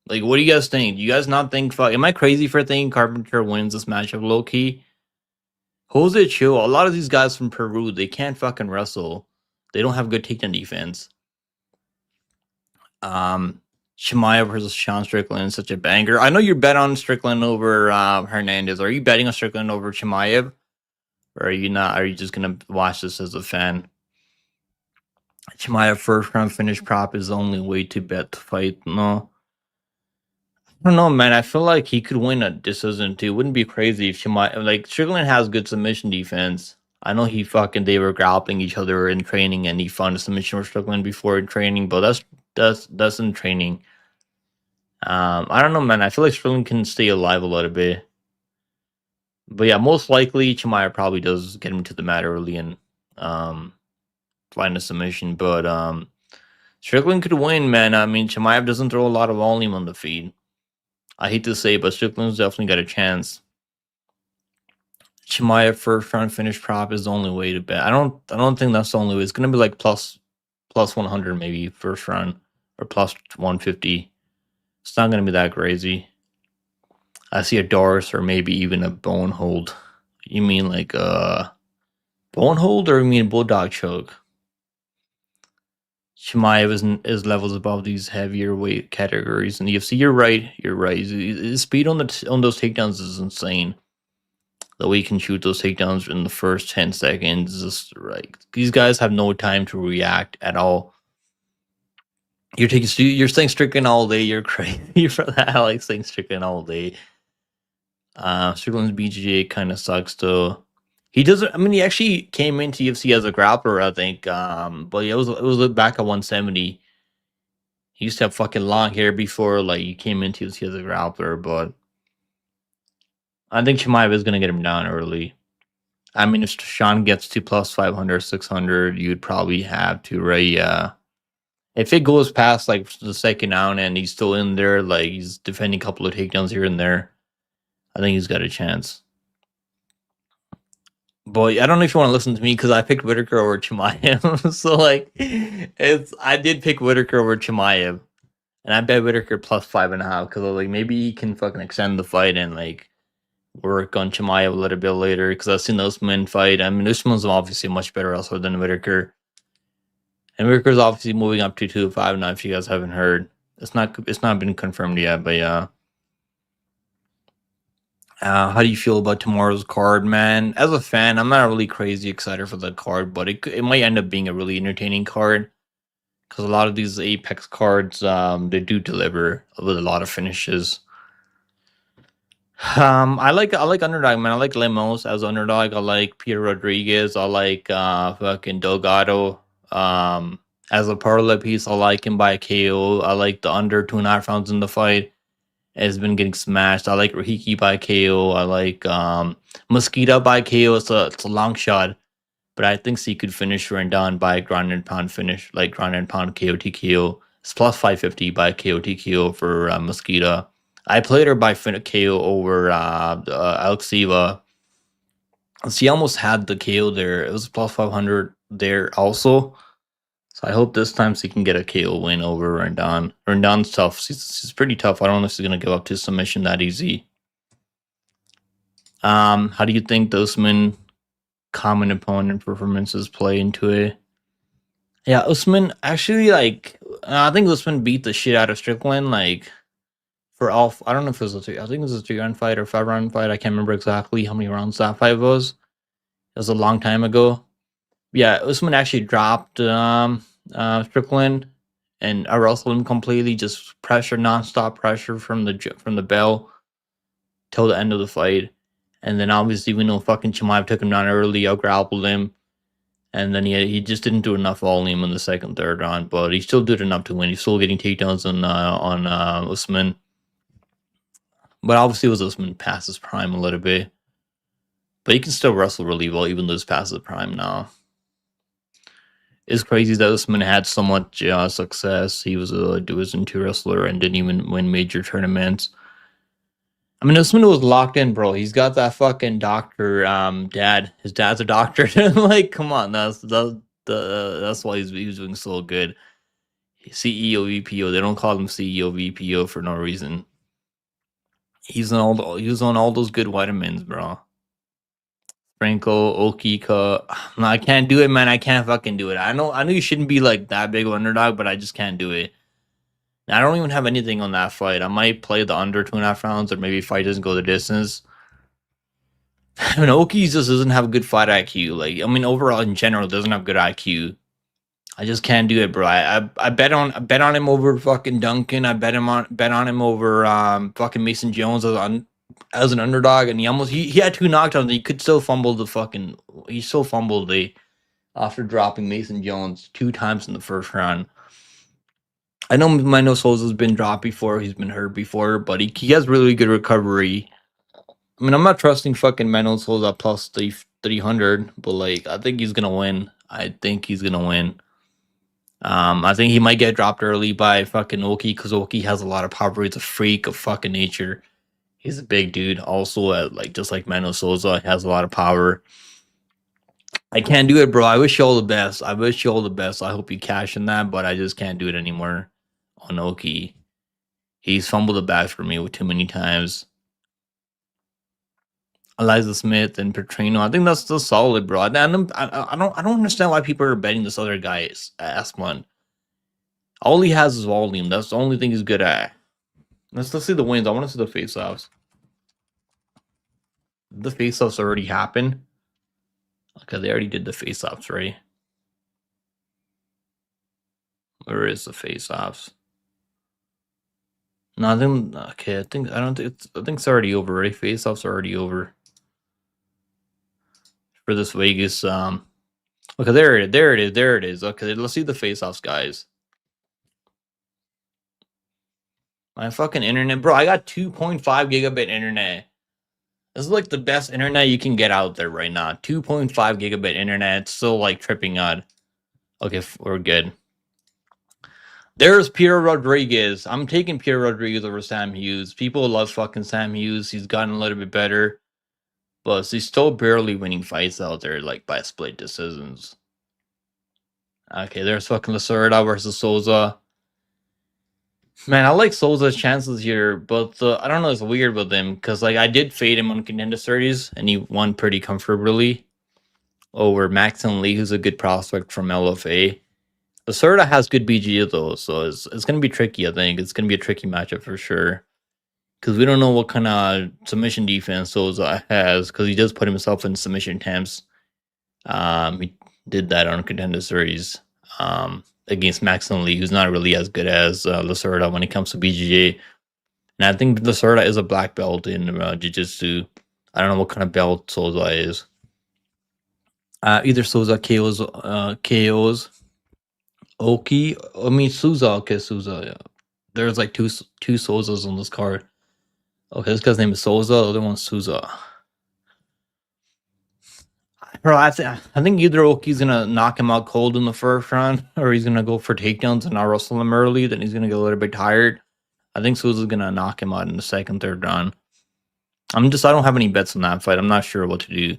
Like, what do you guys think? Do you guys not think? Am I crazy for thinking Carpenter wins this matchup low key? Jose Ochoa, a lot of these guys from Peru, they can't fucking wrestle. They don't have good takedown defense. Chimaev versus Sean Strickland is such a banger. I know you bet on Strickland over Hernandez. Are you betting on Strickland over Chimaev? Or are you not? Are you just gonna watch this as a fan? Chimaev first round finish prop is the only way to bet the fight. No. I don't know, man. I feel like he could win a decision too. Wouldn't be crazy if Chimaev, like, Strickland has good submission defense. I know they were grappling each other in training, and he found a submission for Strickland before in training, but that's in training. I don't know, man. I feel like Strickland can stay alive a little bit. But yeah, most likely Chimaev probably does get him to the mat early and find a submission. But Strickland could win, man. I mean, Chimaev doesn't throw a lot of volume on the feed. I hate to say, but Strickland's definitely got a chance. Chimaev first round finish prop is the only way to bet. I don't think that's the only way. It's gonna be like plus 100 maybe first round, or plus 150. It's not gonna be that crazy. I see a Doris or maybe even a bone hold. You mean like a bone hold, or you mean bulldog choke? Chimaev is levels above these heavier weight categories in the UFC. You're right. His speed on those takedowns is insane. The way he can shoot those takedowns in the first 10 seconds is just right. These guys have no time to react at all. You're saying Strickland all day. You're crazy for that. I like saying Strickland all day. Strickland's BJJ kind of sucks though. He doesn't. I mean, he actually came into UFC as a grappler, I think. But it was back at 170. He used to have fucking long hair before, like, he came into UFC as a grappler. But I think Chimaev is gonna get him down early. I mean, if Sean gets to plus 500, 600, you'd probably have to, right? Yeah. If it goes past like the second round and he's still in there, like he's defending a couple of takedowns here and there, I think he's got a chance. But I don't know if you want to listen to me, because I picked Whitaker over Chimaev. So like, I did pick Whitaker over Chimaev, and I bet Whitaker plus 5.5, because I was like, maybe he can fucking extend the fight and like work on Chimaev a little bit later, because I've seen Usman fight. I mean, Usman's obviously a much better wrestler than Whitaker, and Whitaker's obviously moving up to 205 now. If you guys haven't heard, it's not been confirmed yet, but yeah. How do you feel about tomorrow's card, man? As a fan, I'm not really crazy excited for the card, but it might end up being a really entertaining card. because a lot of these Apex cards, they do deliver with a lot of finishes. I like underdog, man. I like Limos as underdog. I like Peter Rodriguez. I like fucking Delgado. As a parlay piece, I like him by KO. I like the under 2.5 rounds in the fight. Has been getting smashed. I like Rahiki by KO. I like Mosquito by KO. It's a long shot, but I think she could finish Rendon by ground and pound finish, like ground and pound KO TKO. It's plus 550 by KO TKO for Mosquito. I played her by KO over Alexiva. She almost had the KO there. It was plus 500 there also. So I hope this time she can get a KO win over Rendon. Rendon's tough. She's pretty tough. I don't know if she's gonna give up to submission that easy. How do you think the Usman common opponent performances play into it? Yeah, Usman actually like I think Usman beat the shit out of Strickland like for all. I don't know if it was I think it was a 3-round fight or 5-round fight. I can't remember exactly how many rounds that fight was. It was a long time ago. Yeah, Usman actually dropped Strickland and wrestled him completely, just pressure, nonstop pressure from the bell till the end of the fight. And then obviously we know fucking Chimaev took him down early, out-grappled him. And then he just didn't do enough volume in the second, third round, but he still did enough to win. He's still getting takedowns on Usman. But obviously it was Usman past his prime a little bit. But he can still wrestle really well, even though he's past his prime now. It's crazy that Usman had so much success. He was a Division 2 wrestler and didn't even win major tournaments. I mean, Usman was locked in, bro. He's got that fucking doctor dad. His dad's a doctor. Like, come on, that's why he was doing so good. CEO, VPO. They don't call him CEO, VPO for no reason. He was on all those good vitamins, bro. Franco, Okika. No, I can't do it, man. I can't fucking do it. I know you shouldn't be like that big of an underdog, but I just can't do it. I don't even have anything on that fight. I might play the under 2.5 rounds, or maybe fight doesn't go the distance. I mean, Oki just doesn't have good fight IQ. Like, I mean, overall in general, doesn't have good IQ. I just can't do it, bro. I bet on him over fucking Duncan. I bet on him over fucking Mason Jones as an underdog, and he had 2 knockdowns. He could still fumble he still fumbled after dropping Mason Jones 2 times in the first round. I know Mano Souza's been dropped before, he's been hurt before, but he has really good recovery. I mean, I'm not trusting fucking Mano Souza plus 300, but like I think he's gonna win. I think he might get dropped early by fucking Oki because Oki has a lot of power. He's a freak of fucking nature. He's a big dude. Also, just like Mano Souza, he has a lot of power. I can't do it, bro. I wish you all the best. I hope you cash in that, but I just can't do it anymore on Oki. He's fumbled the bag for me too many times. Eliza Smith and Petrino. I think that's still solid, bro. I don't understand why people are betting this other guy's ass one. All he has is volume. That's the only thing he's good at. Let's see the wins. I want to see the face-offs. The face-offs already happened. Okay, they already did the face-offs, right? Where is the face-offs? No, I think it's already over, right? Face-offs are already over. For this Vegas, okay, there it is. Okay, let's see the face-offs, guys. My fucking internet, bro. I got 2.5 gigabit internet. This is like the best internet you can get out there right now. 2.5 gigabit internet. It's still like tripping out. Okay, we're good. There's Peter Rodriguez. I'm taking Peter Rodriguez over Sam Hughes. People love fucking Sam Hughes. He's gotten a little bit better. But he's still barely winning fights out there, like by split decisions. Okay, there's fucking Lacerda versus Souza. Man, I like Souza's chances here, but I don't know, it's weird with him because like I did fade him on Contender Series and he won pretty comfortably over Maxon Lee, who's a good prospect from LFA. Lacerda has good BG though, so it's gonna be tricky. I think it's gonna be a tricky matchup for sure because we don't know what kind of submission defense Souza has because he does put himself in submission attempts. He did that on Contender Series. against Maxon Lee, who's not really as good as Lacerda when it comes to BJJ. And I think Lacerda is a black belt in Jiu-Jitsu. I don't know what kind of belt Souza is. Either Souza KOs Oki. I mean Souza. Okay, Souza. Yeah. There's like two Souzas on this card. Okay, this guy's name is Souza. The other one's Souza. Bro, I think either Oki's gonna knock him out cold in the first round, or he's gonna go for takedowns and not wrestle him early. Then he's gonna get a little bit tired. I think Souza's gonna knock him out in the second, third round. I don't have any bets on that fight. I'm not sure what to do.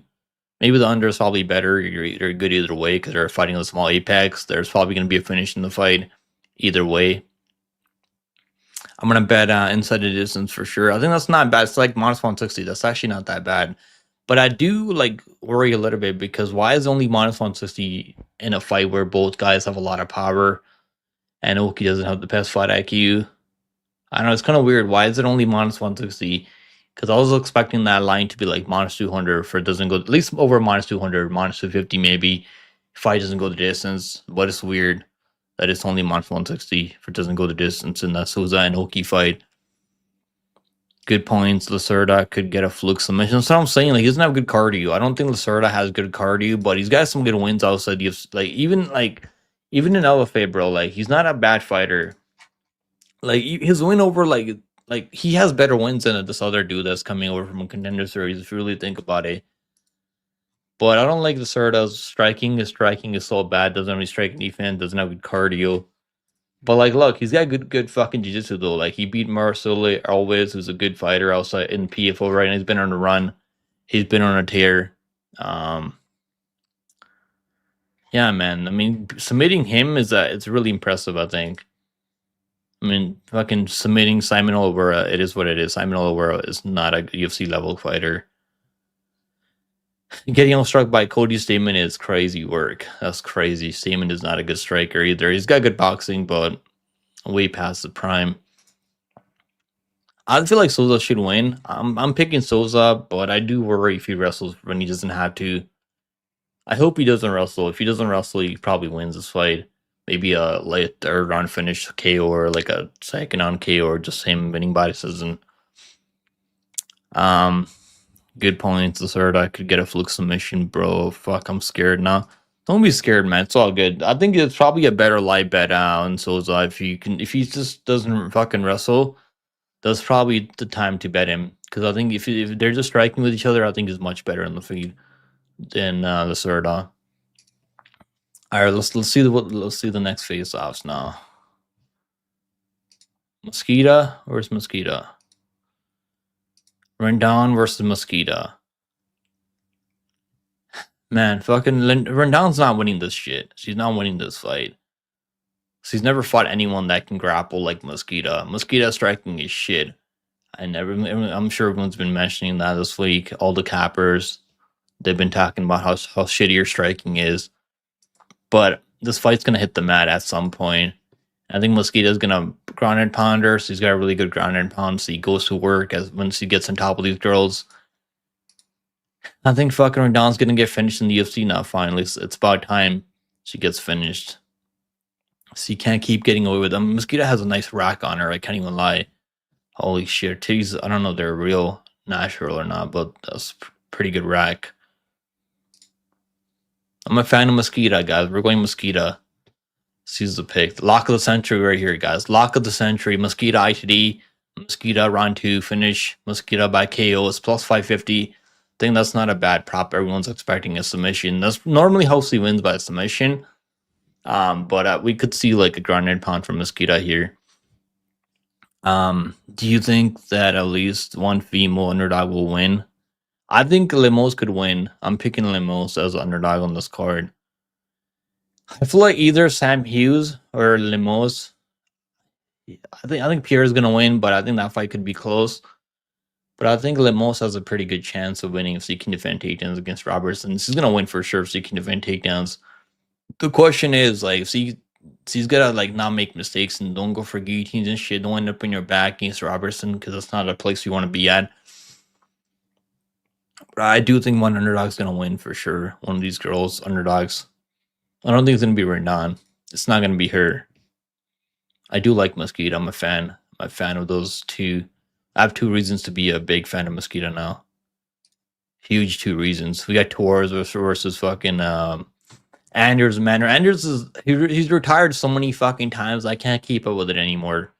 Maybe the under is probably better. You're good either way because they're fighting a small apex. There's probably gonna be a finish in the fight either way. I'm gonna bet inside the distance for sure. I think that's not bad. It's like minus 160. That's actually not that bad. But I do like worry a little bit because why is only minus 160 in a fight where both guys have a lot of power and Oki doesn't have the best fight IQ? I don't know, it's kind of weird. Why is it only minus 160? Because I was expecting that line to be like minus 200 for it doesn't go, at least over minus 200, minus 250 maybe. Fight doesn't go the distance. But it's weird that it's only minus 160 if it doesn't go the distance in that Souza and Oki fight. Good points. Lacerda could get a fluke submission. That's what I'm saying. Like, he doesn't have good cardio. I don't think Lacerda has good cardio, but he's got some good wins outside the even in LFA, bro. Like, he's not a bad fighter. Like, his win over like he has better wins than this other dude that's coming over from a contender series. If you really think about it. But I don't like Lacerda's striking. His striking is so bad. Doesn't really strike defense. Doesn't have good cardio. But like, look, he's got good fucking jiu-jitsu though. Like, he beat Marcelo Alves, who's a good fighter outside in PFO right now. He's been on a run. He's been on a tear. Yeah, man. I mean, submitting him it's really impressive, I think. I mean, fucking submitting Simon Oliveira, it is what it is. Simon Oliveira is not a UFC level fighter. Getting struck by Cody Stamen is crazy work. That's crazy. Stamen is not a good striker either. He's got good boxing, but way past the prime. I feel like Souza should win. I'm picking Souza, but I do worry if he wrestles when he doesn't have to. I hope he doesn't wrestle. If he doesn't wrestle, he probably wins this fight. Maybe a late third round finish KO or like a second round KO or just him winning by decision. Good points. Lacerda could get a fluke submission, bro. Fuck, I'm scared now. Don't be scared, man. It's all good. I think it's probably a better live bet on Souza if he just doesn't fucking wrestle. That's probably the time to bet him because I think if they're just striking with each other, I think he's much better in the feed than Lacerda. All right, let's see the next face-offs now. Mosquita versus Mosquita. Rendon versus Mosquita. Man, fucking Rendon's not winning this shit. She's not winning this fight. She's never fought anyone that can grapple like Mosquita. Mosquita striking is shit. I'm sure everyone's been mentioning that this week. All the cappers, they've been talking about how shitty her striking is. But this fight's gonna hit the mat at some point. I think Mosquito's gonna ground and pound her. She's got a really good ground and pound. So he goes to work as when she gets on top of these girls. I think fucking Rendon's gonna get finished in the UFC now. Finally, it's about time she gets finished. So you can't keep getting away with them. Mosquito has a nice rack on her. I can't even lie. Holy shit, titties. I don't know if they're real, natural or not, but that's pretty good rack. I'm a fan of Mosquito, guys. We're going Mosquito. She's the pick. Lock of the century right here, guys. Lock of the century. Mosquito ITD. Mosquito round 2 finish. Mosquito by KO. It's plus 550. I think that's not a bad prop. Everyone's expecting a submission. That's normally how she wins by submission. But we could see like a ground and pound from Mosquito here. Do you think that at least one female underdog will win? I think Lemos could win. I'm picking Lemos as underdog on this card. I feel like either Sam Hughes or Lemos. I think Pierre is gonna win, but I think that fight could be close. But I think Lemos has a pretty good chance of winning if she can defend takedowns against Robertson. She's gonna win for sure if she can defend takedowns. The question is like if she's gotta like not make mistakes and don't go for guillotines and shit. Don't end up in your back against Robertson because that's not a place you want to be at. But I do think one underdog's gonna win for sure. One of these girls underdogs. I don't think it's gonna be Rendon. It's not gonna be her. I do like Mosquito. I'm a fan. I'm a fan of those two. I have 2 reasons to be a big fan of Mosquito now. Huge 2 reasons. We got Torres versus fucking Anders, man. Anders he's retired so many fucking times. I can't keep up with it anymore.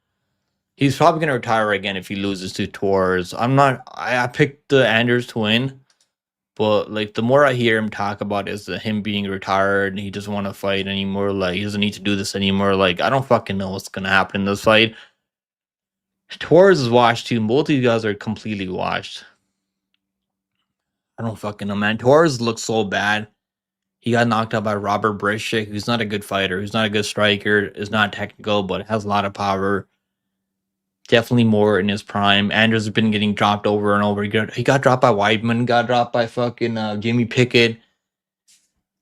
He's probably gonna retire again if he loses to Torres. I picked the Anders to win, but like the more I hear him talk about is him being retired and he doesn't want to fight anymore. Like he doesn't need to do this anymore. Like I don't fucking know what's gonna happen in this fight. Torres is washed too. Both of these guys are completely washed. I don't fucking know, man. Torres looks so bad. He got knocked out by Robert Brishik, who's not a good fighter, who's not a good striker, is not technical, but has a lot of power. Definitely more in his prime. Anders has been getting dropped over and over. He got dropped by Weidman, got dropped by fucking Jamie Pickett.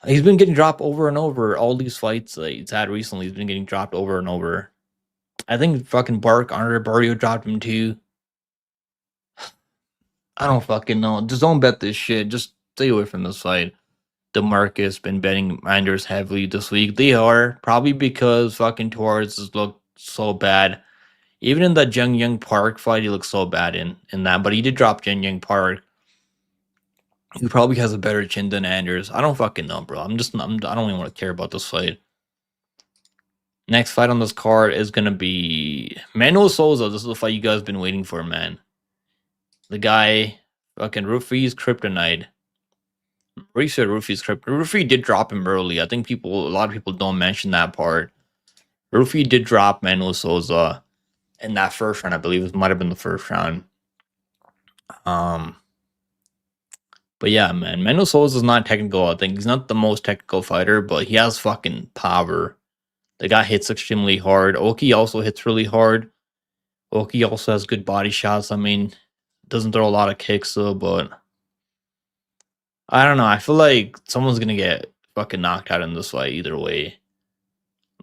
He's been getting dropped over and over. All these fights he's had recently, he's been getting dropped over and over. I think fucking Andre Barrio dropped him too. I don't fucking know. Just don't bet this shit. Just stay away from this fight. DeMarcus been betting Anders heavily this week. They are probably because fucking Torres has looked so bad. Even in that Jung Young Park fight, he looked so bad in that. But he did drop Jung Young Park. He probably has a better chin than Anders. I don't fucking know, bro. I don't even want to care about this fight. Next fight on this card is gonna be Manuel Souza. This is the fight you guys been waiting for, man. The guy, fucking Rufi's Kryptonite. Pretty sure Rufi's Kryptonite. Rufi did drop him early. I think a lot of people don't mention that part. Rufi did drop Manuel Souza in that first round. I believe it might have been the first round. But yeah, man, Manuel Souza is not technical. I think he's not the most technical fighter, but he has fucking power. The guy hits extremely hard. Oki also hits really hard. Oki also has good body shots. I mean, doesn't throw a lot of kicks though, but I don't know. I feel like someone's gonna get fucking knocked out in this fight either way.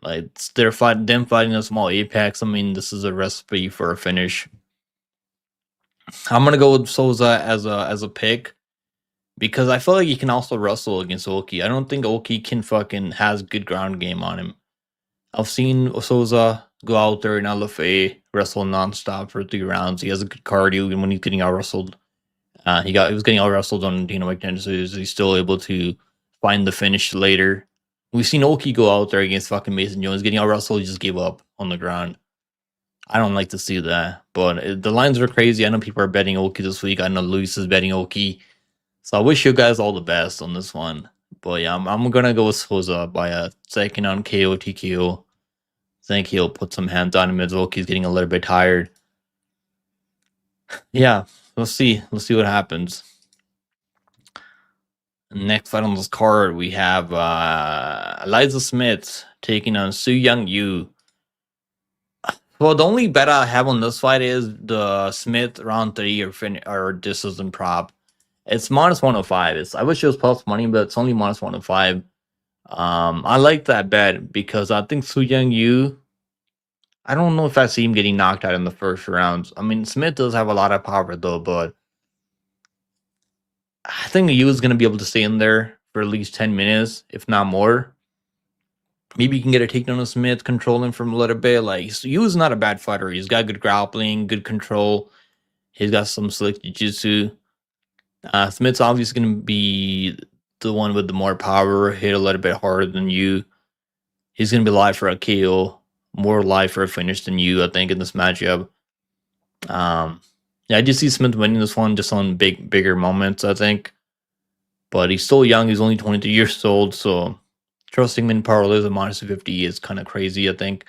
Like them fighting a small Apex. I mean, this is a recipe for a finish. I'm gonna go with Souza as a pick because I feel like he can also wrestle against Oki. I don't think Oki can fucking has good ground game on him. I've seen Souza go out there in LFA, wrestle nonstop for 3 rounds. He has a good cardio, and when he's getting out wrestled, he was getting out wrestled on Dino McDaniel, so he's still able to find the finish later. We've seen Oki go out there against fucking Mason Jones, getting out wrestled, he just gave up on the ground. I don't like to see that, but the lines are crazy. I know people are betting Oki this week. I know Luis is betting Oki, so I wish you guys all the best on this one. But yeah, I'm gonna go with Souza by a second on KO TKO. I think he'll put some hands on him as Oki's getting a little bit tired. Yeah, let's see. Let's see what happens. Next fight on this card, we have Eliza Smith taking on Su Young Yu. Well, the only bet I have on this fight is the Smith round 3 or this isn't prop. It's -105. I wish it was plus money, but it's only -105. I like that bet because I think Su Young Yu, I don't know if I see him getting knocked out in the first rounds. I mean, Smith does have a lot of power though, but I think Yu is going to be able to stay in there for at least 10 minutes, if not more. Maybe you can get a takedown of Smith, control him from a little bit. Like, Yu is not a bad fighter. He's got good grappling, good control. He's got some slick jiu-jitsu. Smith's obviously going to be the one with the more power, hit a little bit harder than Yu. He's going to be live for a KO, more live for a finish than Yu, I think, in this matchup. Yeah, I just see Smith winning this one just on bigger moments, I think. But he's still young. He's only 23 years old, so trusting him in parlays at -50 is kind of crazy, I think.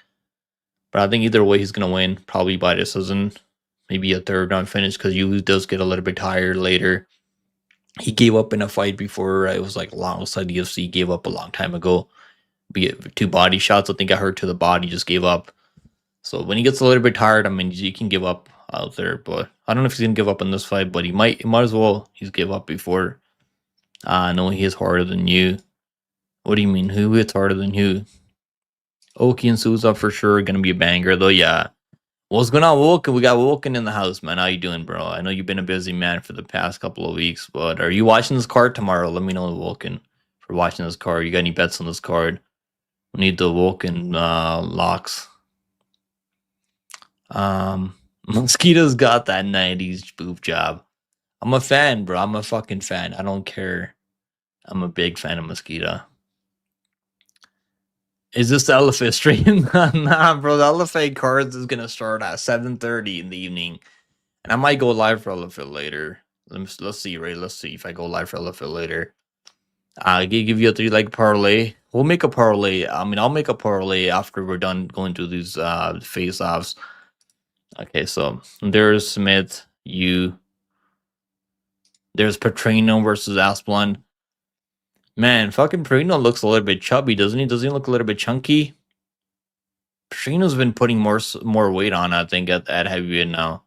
But I think either way, he's going to win, probably by decision. Maybe a 3rd round finish because Yu does get a little bit tired later. He gave up in a fight before. It was like alongside the UFC. He gave up a long time ago. Be it 2 body shots. I think got hurt to the body, just gave up. So when he gets a little bit tired, I mean, he can give up out there. But I don't know if he's going to give up in this fight, but he might as well. He's give up before. No, he is harder than you. What do you mean? Who hits harder than who? Oki and Souza for sure going to be a banger, though. Yeah. What's going on, Wilkin? We got Wilkin in the house, man. How you doing, bro? I know you've been a busy man for the past couple of weeks, but are you watching this card tomorrow? Let me know, Wilkin, for watching this card. You got any bets on this card? We need the Vulcan locks. Mosquito's got that 90s boob job. I'm a fan, bro. I'm a fucking fan. I don't care. I'm a big fan of Mosquito. Is this the LFA stream? Nah, bro. The LFA cards is gonna start at 7:30 in the evening, and I might go live for LFA later. Let's see, Ray. Let's see if I go live for LFA later. I'll give you a 3-leg parlay. We'll make a parlay. I mean, I'll make a parlay after we're done going through these face-offs. Okay, so there's Smith. There's Petrino versus Asplund. Man, fucking Petrino looks a little bit chubby, doesn't he? Doesn't he look a little bit chunky? Petrino's been putting more weight on, I think, at heavyweight now.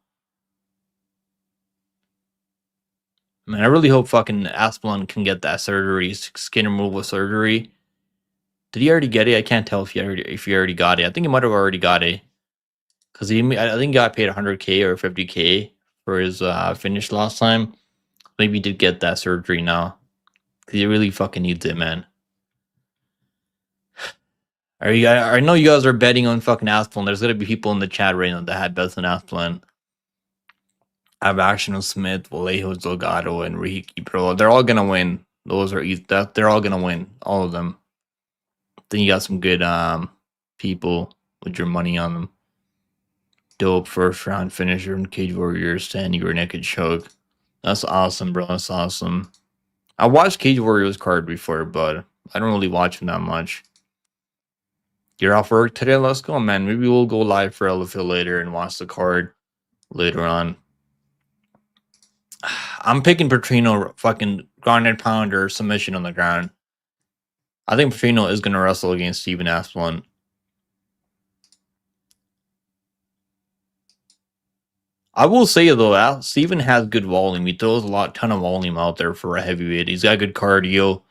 Man, I really hope fucking Asplund can get that surgery, skin removal surgery. Did he already get it? I can't tell if he already got it. I think he might have already got it. Because I think he got paid 100K or 50K for his finish last time. Maybe he did get that surgery now. Because he really fucking needs it, man. I know you guys are betting on fucking Asplund. There's going to be people in the chat right now that had bets on Asplund. I have Action Smith, Vallejo, Delgado, and Rihiki, bro. They're all going to win. They're all going to win. All of them. Then you got some good people with your money on them. Dope first round finisher in Cage Warriors, standing or naked choke. That's awesome, bro. That's awesome. I watched Cage Warriors card before, but I don't really watch him that much. You're off work today? Let's go, man. Maybe we'll go live for LFL later and watch the card later on. I'm picking Petrino fucking ground and pound or submission on the ground. I think Petrino is going to wrestle against Steven Asplund. I will say though, Steven has good volume. He throws ton of volume out there for a heavyweight. He's got good cardio,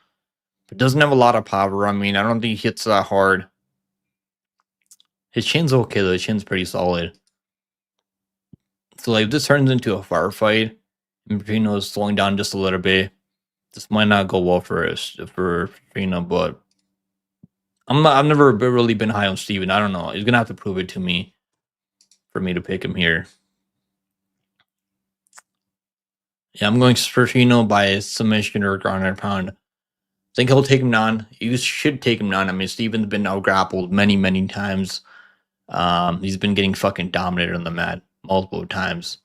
but doesn't have a lot of power. I mean, I don't think he hits that hard. His chin's okay though. His chin's pretty solid. So like, if this turns into a firefight, and Petrino is slowing down just a little bit, this might not go well for Petrino. But I've never really been high on Steven. I don't know. He's gonna have to prove it to me for me to pick him here. Yeah, I'm going Petrino by submission or ground and pound. I think he'll take him down. You should take him down. I mean, Steven's been out-grappled many times. He's been getting fucking dominated on the mat multiple times.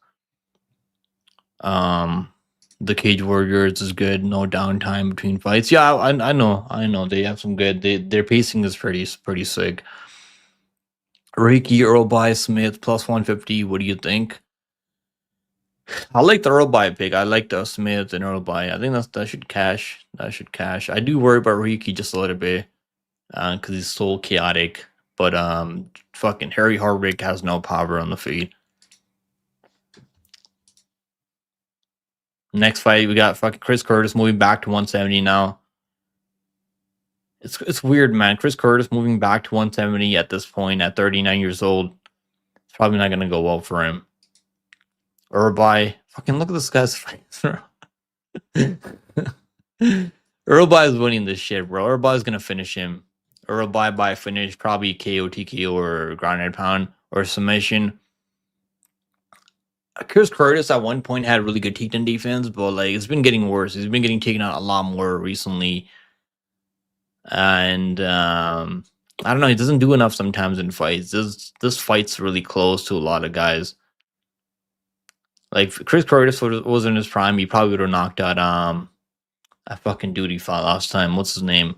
The Cage Warriors is good. No downtime between fights. Yeah, I know. They have some good. Their pacing is pretty sick. Reiki, Earlby, Smith, plus 150. What do you think? I like the Earlby pick. I like the Smith and Earlby. I think that should cash. That should cash. I do worry about Reiki just a little bit because he's so chaotic. But fucking Harry Hardwick has no power on the feet. Next fight, we got fucking Chris Curtis moving back to 170 now. It's weird, man. Chris Curtis moving back to 170 at this point at 39 years old. It's probably not going to go well for him. Earlby, fucking look at this guy's face. Earlby is winning this shit, bro. Earlby is going to finish him. Earlby by finish, probably KO, TKO, or ground and pound, or submission. Chris Curtis at one point had really good takedown defense, but like it's been getting worse. He's been getting taken out a lot more recently, and I don't know. He doesn't do enough sometimes in fights. This fight's really close to a lot of guys. Like if Chris Curtis was in his prime, he probably would have knocked out a fucking dude he fought last time. What's his name?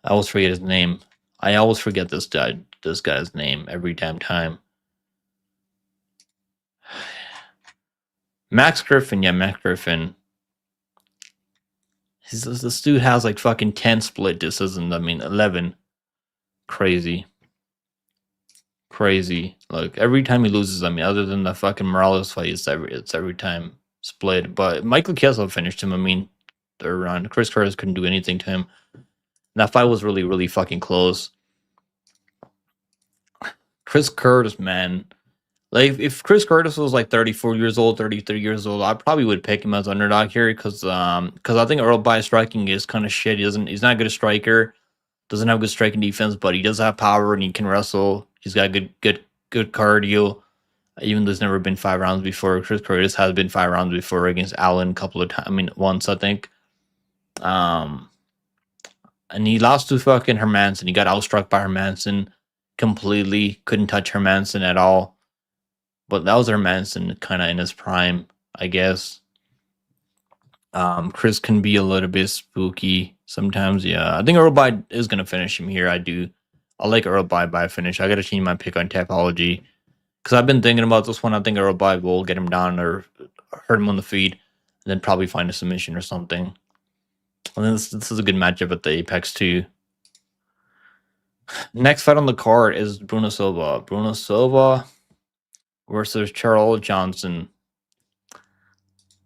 I always forget his name. I always forget this guy's name every damn time. Max Griffin, yeah, Max Griffin. This dude has like fucking 10 split decisions. I mean, 11. Crazy. Like every time he loses, I mean, other than the fucking Morales fight, it's every time split. But Michael Kessel finished him. I mean, third round. Chris Curtis couldn't do anything to him. That fight was really fucking close. Chris Curtis, man. Like, if Chris Curtis was like 34 years old, 33 years old, I probably would pick him as underdog here because I think Earlby striking is kind of shit. He's not a good striker. Doesn't have good striking defense, but he does have power and he can wrestle. He's got good cardio. Even though there's never been 5 rounds before, Chris Curtis has been 5 rounds before against Allen a couple of times. I mean, once I think. And he lost to fucking Hermanson. He got outstruck by Hermanson completely. Couldn't touch Hermanson at all. But that was Hermanson kind of in his prime, I guess. Chris can be a little bit spooky sometimes. Yeah, I think Earlby is gonna finish him here. I do. I like Earlby by finish. I gotta change my pick on Tapology because I've been thinking about this one. I think Earlby will get him down or hurt him on the feet, and then probably find a submission or something. And then this is a good matchup at the Apex too. Next fight on the card is Bruno Silva. Bruno Silva versus Charles Johnson.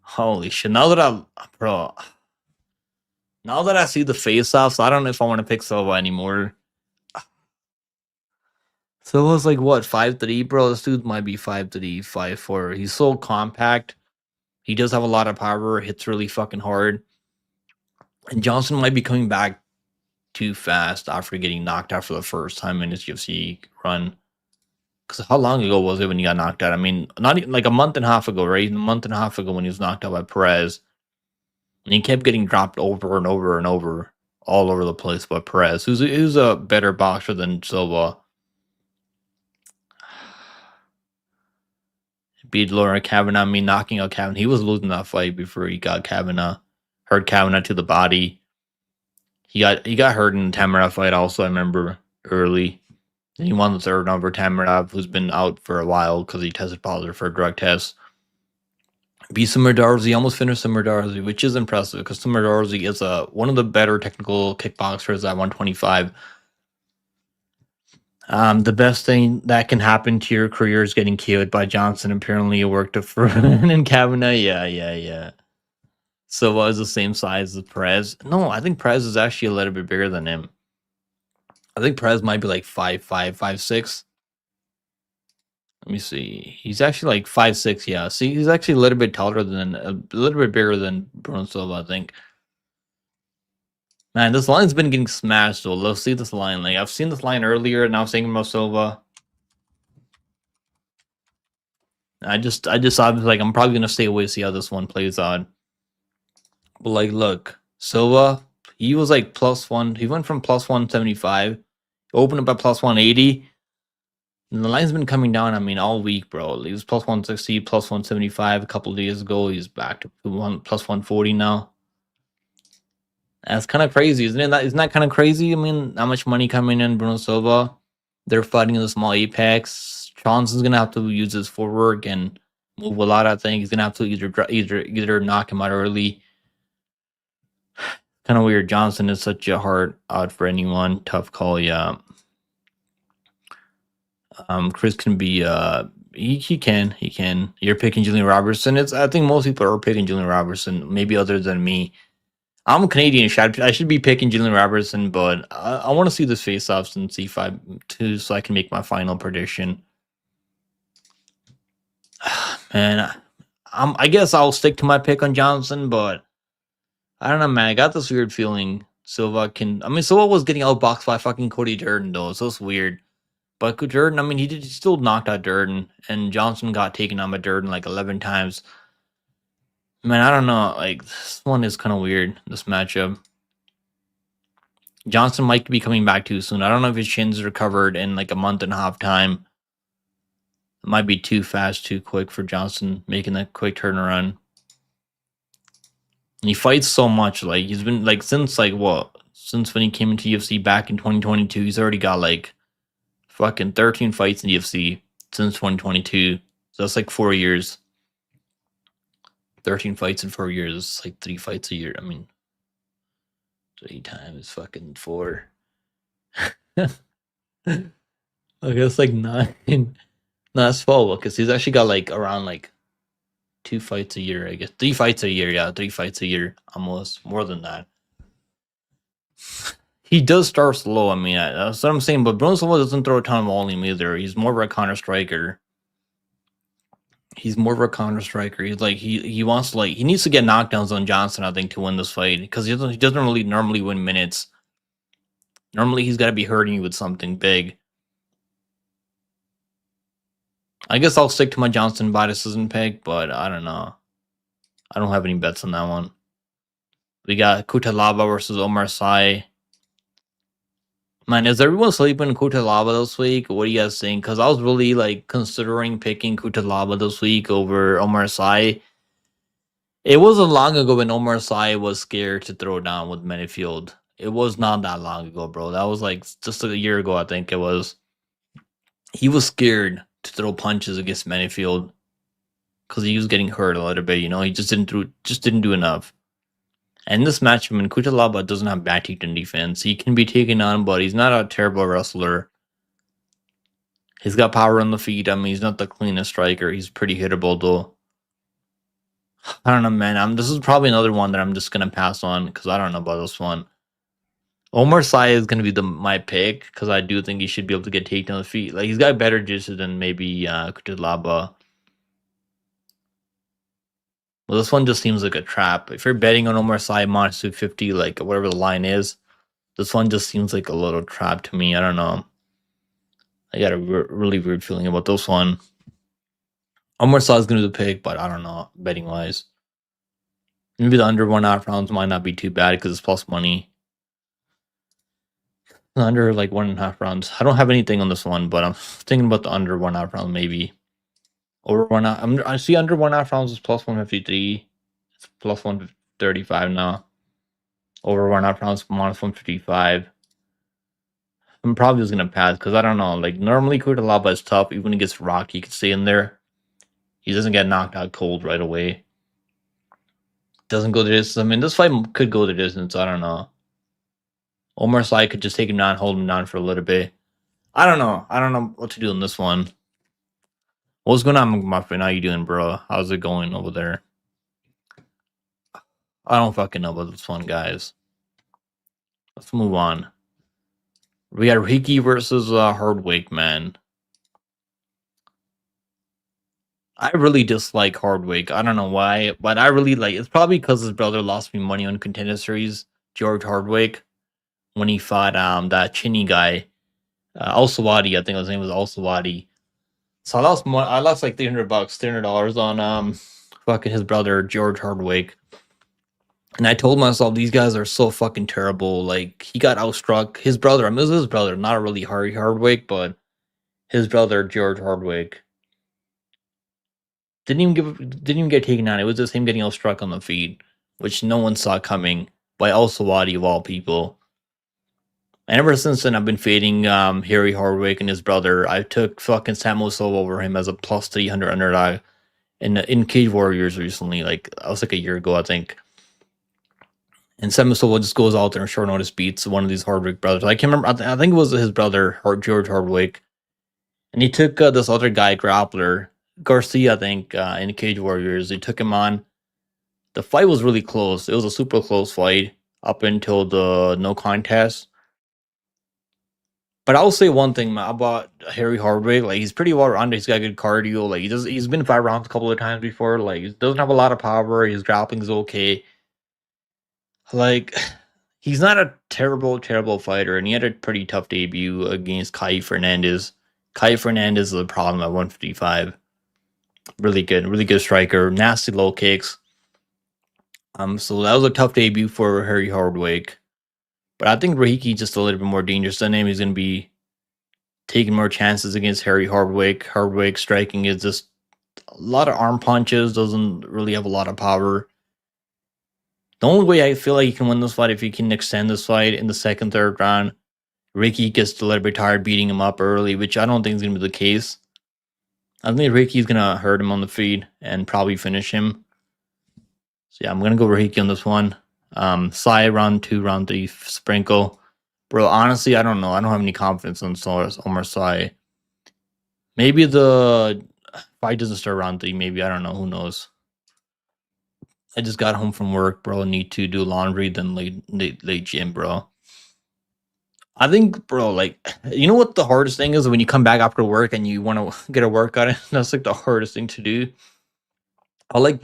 Holy shit! Now that I see the face-offs, I don't know if I want to pick Silva anymore. Silva's like what, 5'3", bro? This dude might be 5'3", 5'4". He's so compact. He does have a lot of power. Hits really fucking hard. And Johnson might be coming back too fast after getting knocked out for the first time in his UFC run. Because how long ago was it when he got knocked out? I mean, not even like a month and a half ago, right? A month and a half ago when he was knocked out by Perez. And he kept getting dropped over and over and over, all over the place by Perez, who's a better boxer than Silva. Beat Laura Kavanaugh, knocking out Kavanaugh. He was losing that fight before he got Kavanaugh. Hurt Kavanaugh to the body. He got hurt in the Tamarav fight also, I remember, early. And he won the third over Tamarav, who's been out for a while because he tested positive for a drug test. Beat Samir Darzi, almost finished Samir Darzi, which is impressive because Samir Darzi is one of the better technical kickboxers at 125. The best thing that can happen to your career is getting KO'd by Johnson. Apparently, it worked for and Kavanaugh. Yeah. Silva is the same size as Perez. No, I think Perez is actually a little bit bigger than him. I think Perez might be like 5'5", 5'6". Let me see. He's actually like 5'6". Yeah, see, he's actually a little bit taller than, a little bit bigger than Bruno Silva, I think. Man, this line's been getting smashed, so let's see this line. Like, I've seen this line earlier, and now I'm thinking about Silva. I just obviously, like, I'm probably gonna stay away to see how this one plays out. But like, look, Silva, he was like +1. He went from +175, opened up at +180. And the line's been coming down, I mean, all week, bro. He was +160, +175 a couple of days ago. He's back to +140 now. That's kind of crazy, isn't it? Isn't that kind of crazy? I mean, how much money coming in, Bruno Silva? They're fighting in the small Apex. Johnson's gonna have to use his footwork and move a lot. I think he's gonna have to either knock him out early. Kind of weird. Johnson is such a hard out for anyone. Tough call, yeah. Chris can be he can. You're picking Julian Robertson. I think most people are picking Julian Robertson, maybe other than me. I'm a Canadian. I should be picking Julian Robertson, but I want to see this face-offs in C5 too, so I can make my final prediction. Man, I guess I'll stick to my pick on Johnson, but I don't know, man. I got this weird feeling Silva can. I mean, Silva was getting outboxed by fucking Cody Durden, though, so it's weird. But Durden, I mean, he still knocked out Durden, and Johnson got taken on by Durden like 11 times. Man, I don't know. Like, this one is kind of weird, this matchup. Johnson might be coming back too soon. I don't know if his chin's recovered in like a month and a half time. It might be too fast, too quick for Johnson making that quick turnaround. And he fights so much. Like, he's been, like, since when he came into UFC back in 2022, he's already got like fucking 13 fights in UFC since 2022. So that's like 4 years. 13 fights in 4 years. It's like 3 fights a year. I mean, 3 times fucking 4. I guess like 9. No, that's 12 because he's actually got like around like 2 fights a year, I guess. 3 fights a year, yeah. 3 fights a year. Almost. More than that. He does start slow. I mean, that's what I'm saying. But Bruno Silva doesn't throw a ton of volume either. He's more of a counter striker. He's like he wants to, like, he needs to get knockdowns on Johnson, I think, to win this fight because he doesn't really normally win minutes. Normally, he's got to be hurting you with something big. I guess I'll stick to my Johnson by decision pick, but I don't know. I don't have any bets on that one. We got Kutalaba versus Omar Sy. Man, is everyone sleeping Kutalaba this week? What do you guys think? Because I was really like considering picking Kutalaba this week over Omar Sy. It wasn't long ago when Omar Sy was scared to throw down with Minifield. It was not that long ago, bro. That was like just a year ago, I think it was. He was scared to throw punches against Minifield because he was getting hurt a little bit. You know, he just didn't do enough. And this match, I mean, Kutalaba doesn't have bad takedown defense. He can be taken on, but he's not a terrible wrestler. He's got power on the feet. I mean, he's not the cleanest striker. He's pretty hittable, though. I don't know, man. This is probably another one that I'm just gonna pass on because I don't know about this one. Omar Sy is gonna be my pick because I do think he should be able to get taken on the feet. Like he's got better jiu-jitsu than maybe Kutalaba. Well, this one just seems like a trap. If you're betting on Omar Sy minus 250, like whatever the line is, this one just seems like a little trap to me. I don't know. I got a really weird feeling about this one. Omar Sy is going to do the pick, but I don't know, betting wise. Maybe the under 1.5 rounds might not be too bad because it's plus money. The under like 1.5 rounds. I don't have anything on this one, but I'm thinking about the under 1.5 round maybe. Over 1.5. I see under 1.5 rounds is plus 153. It's plus 135 now. Over 1.5 rounds minus 155. I'm probably just gonna pass because I don't know. Like normally Kutalaba is tough. Even when he gets rocked, he can stay in there. He doesn't get knocked out cold right away. Doesn't go the distance. I mean, this fight could go the distance. I don't know. Omar Sy could just take him down, hold him down for a little bit. I don't know. I don't know what to do in this one. What's going on, my friend? How you doing, bro? How's it going over there? I don't fucking know about this one, guys. Let's move on. We got Ricky versus Hardwick, man. I really dislike Hardwick. I don't know why, but I really like. It's probably because his brother lost me money on Contender Series, George Hardwick, when he fought that Chinny guy, Al-Sawadi. I think his name was Al-Sawadi. So I lost like $300, $300 on fucking his brother George Hardwick. And I told myself these guys are so fucking terrible. Like he got outstruck. His brother, I mean, it was his brother, not really Harry Hardwick, but his brother George Hardwick. Didn't even get taken out. It was just him getting outstruck on the feet, which no one saw coming by Al-Sawadi of all people. And ever since then, I've been fading Harry Hardwick and his brother. I took fucking Samuel Silva over him as a plus 300 underdog in Cage Warriors recently. Like that was like a year ago, I think. And Samuel Silva just goes out there and short notice beats one of these Hardwick brothers. I can't remember. I think it was his brother, George Hardwick. And he took this other guy, grappler, Garcia, I think, in Cage Warriors. They took him on. The fight was really close. It was a super close fight up until the no contest. But I'll say one thing about Harry Hardwick. Like he's pretty well rounded. He's got good cardio. Like he's been 5 rounds a couple of times before. Like he doesn't have a lot of power. His grappling is okay. Like he's not a terrible fighter, and he had a pretty tough debut against Kai Fernandez. Kai Fernandez is a problem at 155. Really good striker. Nasty low kicks. So that was a tough debut for Harry Hardwick. But I think Rahiki just a little bit more dangerous than him. He's going to be taking more chances against Harry Hardwick. Hardwick striking is just a lot of arm punches. Doesn't really have a lot of power. The only way I feel like he can win this fight if he can extend this fight in the second, third round. Ricky gets a little bit tired beating him up early, which I don't think is going to be the case. I think Ricky's going to hurt him on the feet and probably finish him. So yeah, I'm going to go Ricky on this one. Sy round 2, round 3, sprinkle. Bro, honestly, I don't know. I don't have any confidence on Omar Sy. Maybe the fight doesn't start round 3. Maybe, I don't know. Who knows? I just got home from work, bro. Need to do laundry, then late gym, bro. I think, bro, like, you know what the hardest thing is when you come back after work and you want to get a workout in? That's like the hardest thing to do. I like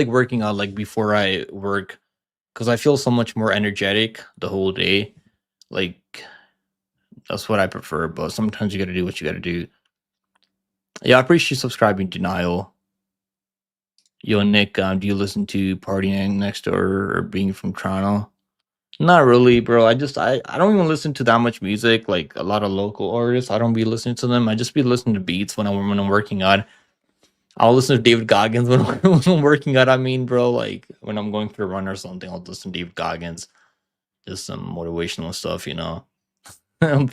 working out like before I work because I feel so much more energetic the whole day. Like That's what I prefer. But sometimes you got to do what you got to do. Yeah, I appreciate you subscribing. Denial. Yo, Nick, do you listen to Partying Next Door or Being from Toronto? Not really, bro. I don't even listen to that much music. Like a lot of local artists, I don't be listening to them. I just be listening to beats when I'm working out. I'll listen to David Goggins when, when I'm working out. I mean, bro, like when I'm going for a run or something, I'll listen to David Goggins. Just some motivational stuff, you know.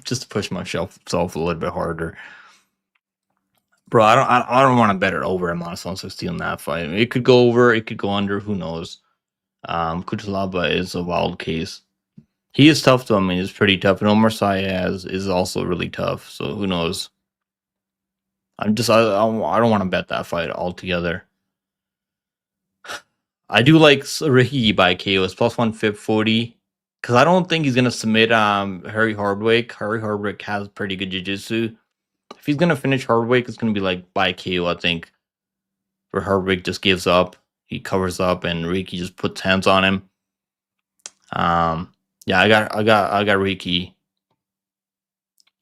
Just to push myself a little bit harder. Bro, I don't want to bet it over at minus 160 on that fight. It could go over, it could go under, who knows. Kutalaba is a wild case. He is tough though. I mean, he's pretty tough. And Omar Syaz is also really tough. So who knows? I don't want to bet that fight altogether. I do like Ricky by KO. It's plus 140. Because I don't think he's gonna submit Harry Hardwick. Harry Hardwick has pretty good jiu-jitsu. If he's gonna finish Hardwick, it's gonna be like by KO, I think. Where Hardwick just gives up. He covers up and Ricky just puts hands on him. Yeah, I got Ricky.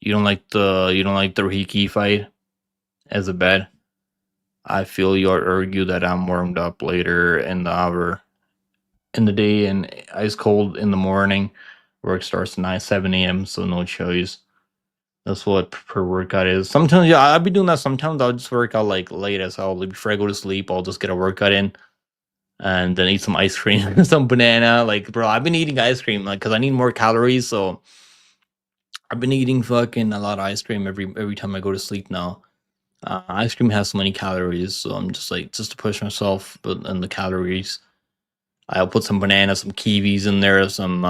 You don't like the Ricky fight as a bet? I feel you argue that I'm warmed up later in the hour in the day and ice cold in the morning. Work starts at 7 a.m. so no choice. That's what per workout is. Sometimes, yeah, I'll be doing that. Sometimes I'll just work out like late as hell. Like, before I go to sleep, I'll just get a workout in and then eat some ice cream, some banana. Like, bro, I've been eating ice cream like because I need more calories. So I've been eating fucking a lot of ice cream every time I go to sleep now. Ice cream has so many calories, so I'm just like just to push myself, but and the calories. I'll put some bananas, some kiwis in there, some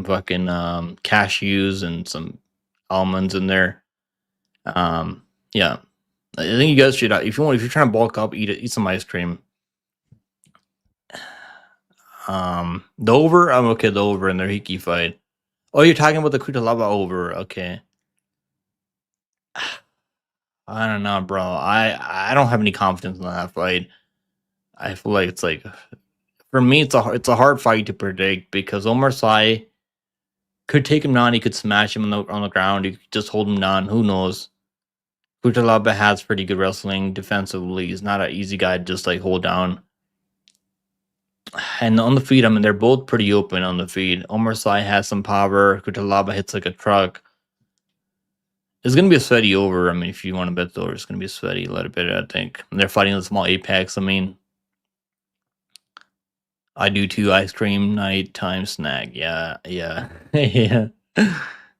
fucking cashews and some almonds in there. Yeah, I think you guys should if you're trying to bulk up, eat some ice cream. The over, I'm okay. The over in their Hiki fight. Oh, you're talking about the Kutalaba over? Okay. I don't know, bro. I don't have any confidence in that fight. I feel like it's like for me, it's a hard fight to predict because Omar Sy could take him down. He could smash him on the ground. He could just hold him down. Who knows? Kutalaba has pretty good wrestling defensively. He's not an easy guy to just like hold down. And on the feet, I mean, they're both pretty open on the feet. Omar Sy has some power. Kutalaba hits like a truck. It's gonna be a sweaty over. I mean, if you want to bet the over, it's gonna be a sweaty little bit. I think and they're fighting the small apex. I mean, I do too. Ice cream nighttime snack. Yeah, yeah, yeah.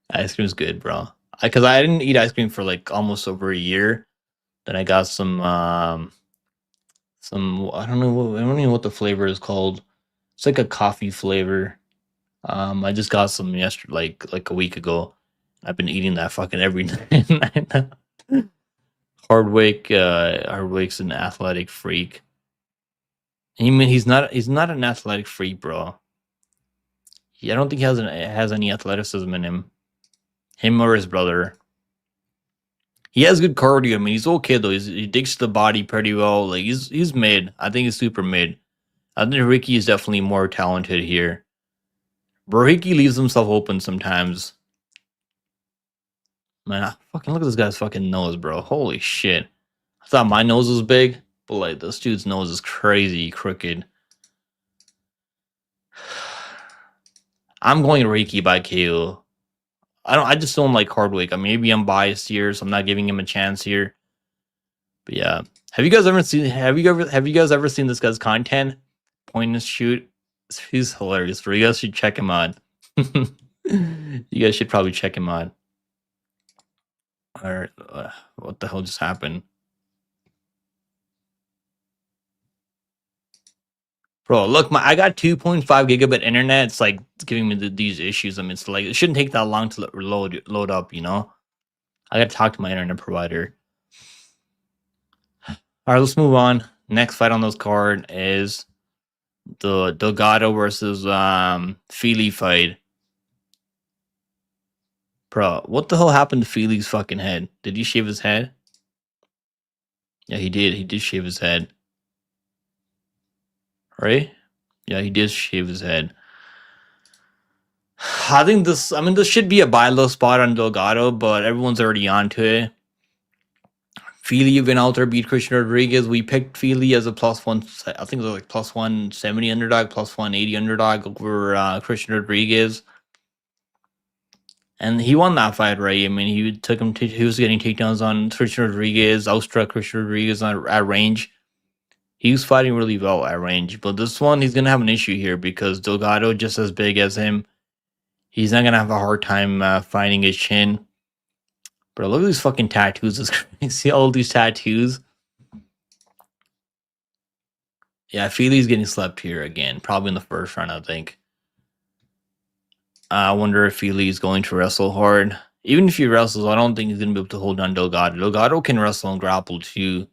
Ice cream's good, bro. Because I didn't eat ice cream for like almost over a year. Then I got some I don't know what the flavor is called. It's like a coffee flavor. I just got some yesterday, like a week ago. I've been eating that fucking every night. Hardwick's an athletic freak. I mean, he's not an athletic freak, bro. I don't think he has any athleticism in him. Him or his brother. He has good cardio. I mean, he's okay though. He digs to the body pretty well. Like he's mid. I think he's super mid. I think Ricky is definitely more talented here. Bro, Ricky leaves himself open sometimes. Man, fucking look at this guy's fucking nose, bro. Holy shit. I thought my nose was big, but like this dude's nose is crazy crooked. I'm going Reiki by KO. I just don't like Hardwick. I mean, maybe I'm biased here, so I'm not giving him a chance here. But yeah. Have you guys ever seen this guy's content? Point and shoot. He's hilarious, bro. You guys should check him out. You guys should probably check him out. Or what the hell just happened? Bro, look, I got 2.5 gigabit internet. It's like it's giving me these issues. I mean, it's like it shouldn't take that long to load up, you know? I gotta talk to my internet provider. All right, let's move on. Next fight on this card is the Delgado versus Feely fight. Bro, what the hell happened to Feely's fucking head? Did he shave his head? Yeah, he did. He did shave his head. Right? Yeah, he did shave his head. I think this. I mean, this should be a buy low spot on Delgado, but everyone's already onto it. Feely went out there, beat Christian Rodriguez. We picked Feely as a +1. I think it was like +170 underdog, +180 underdog over Christian Rodriguez, and he won that fight, right? I mean, he took him. He was getting takedowns on Christian Rodriguez, outstruck Christian Rodriguez at range. He was fighting really well at range, but this one he's gonna have an issue here because Delgado just as big as him. He's not gonna have a hard time finding his chin. Bro, look at these fucking tattoos. It's crazy. See all these tattoos. Yeah, Feely's getting slept here again. Probably in the first round, I think. I wonder if Feely's going to wrestle hard. Even if he wrestles, I don't think he's going to be able to hold on Delgado. Delgado can wrestle and grapple too.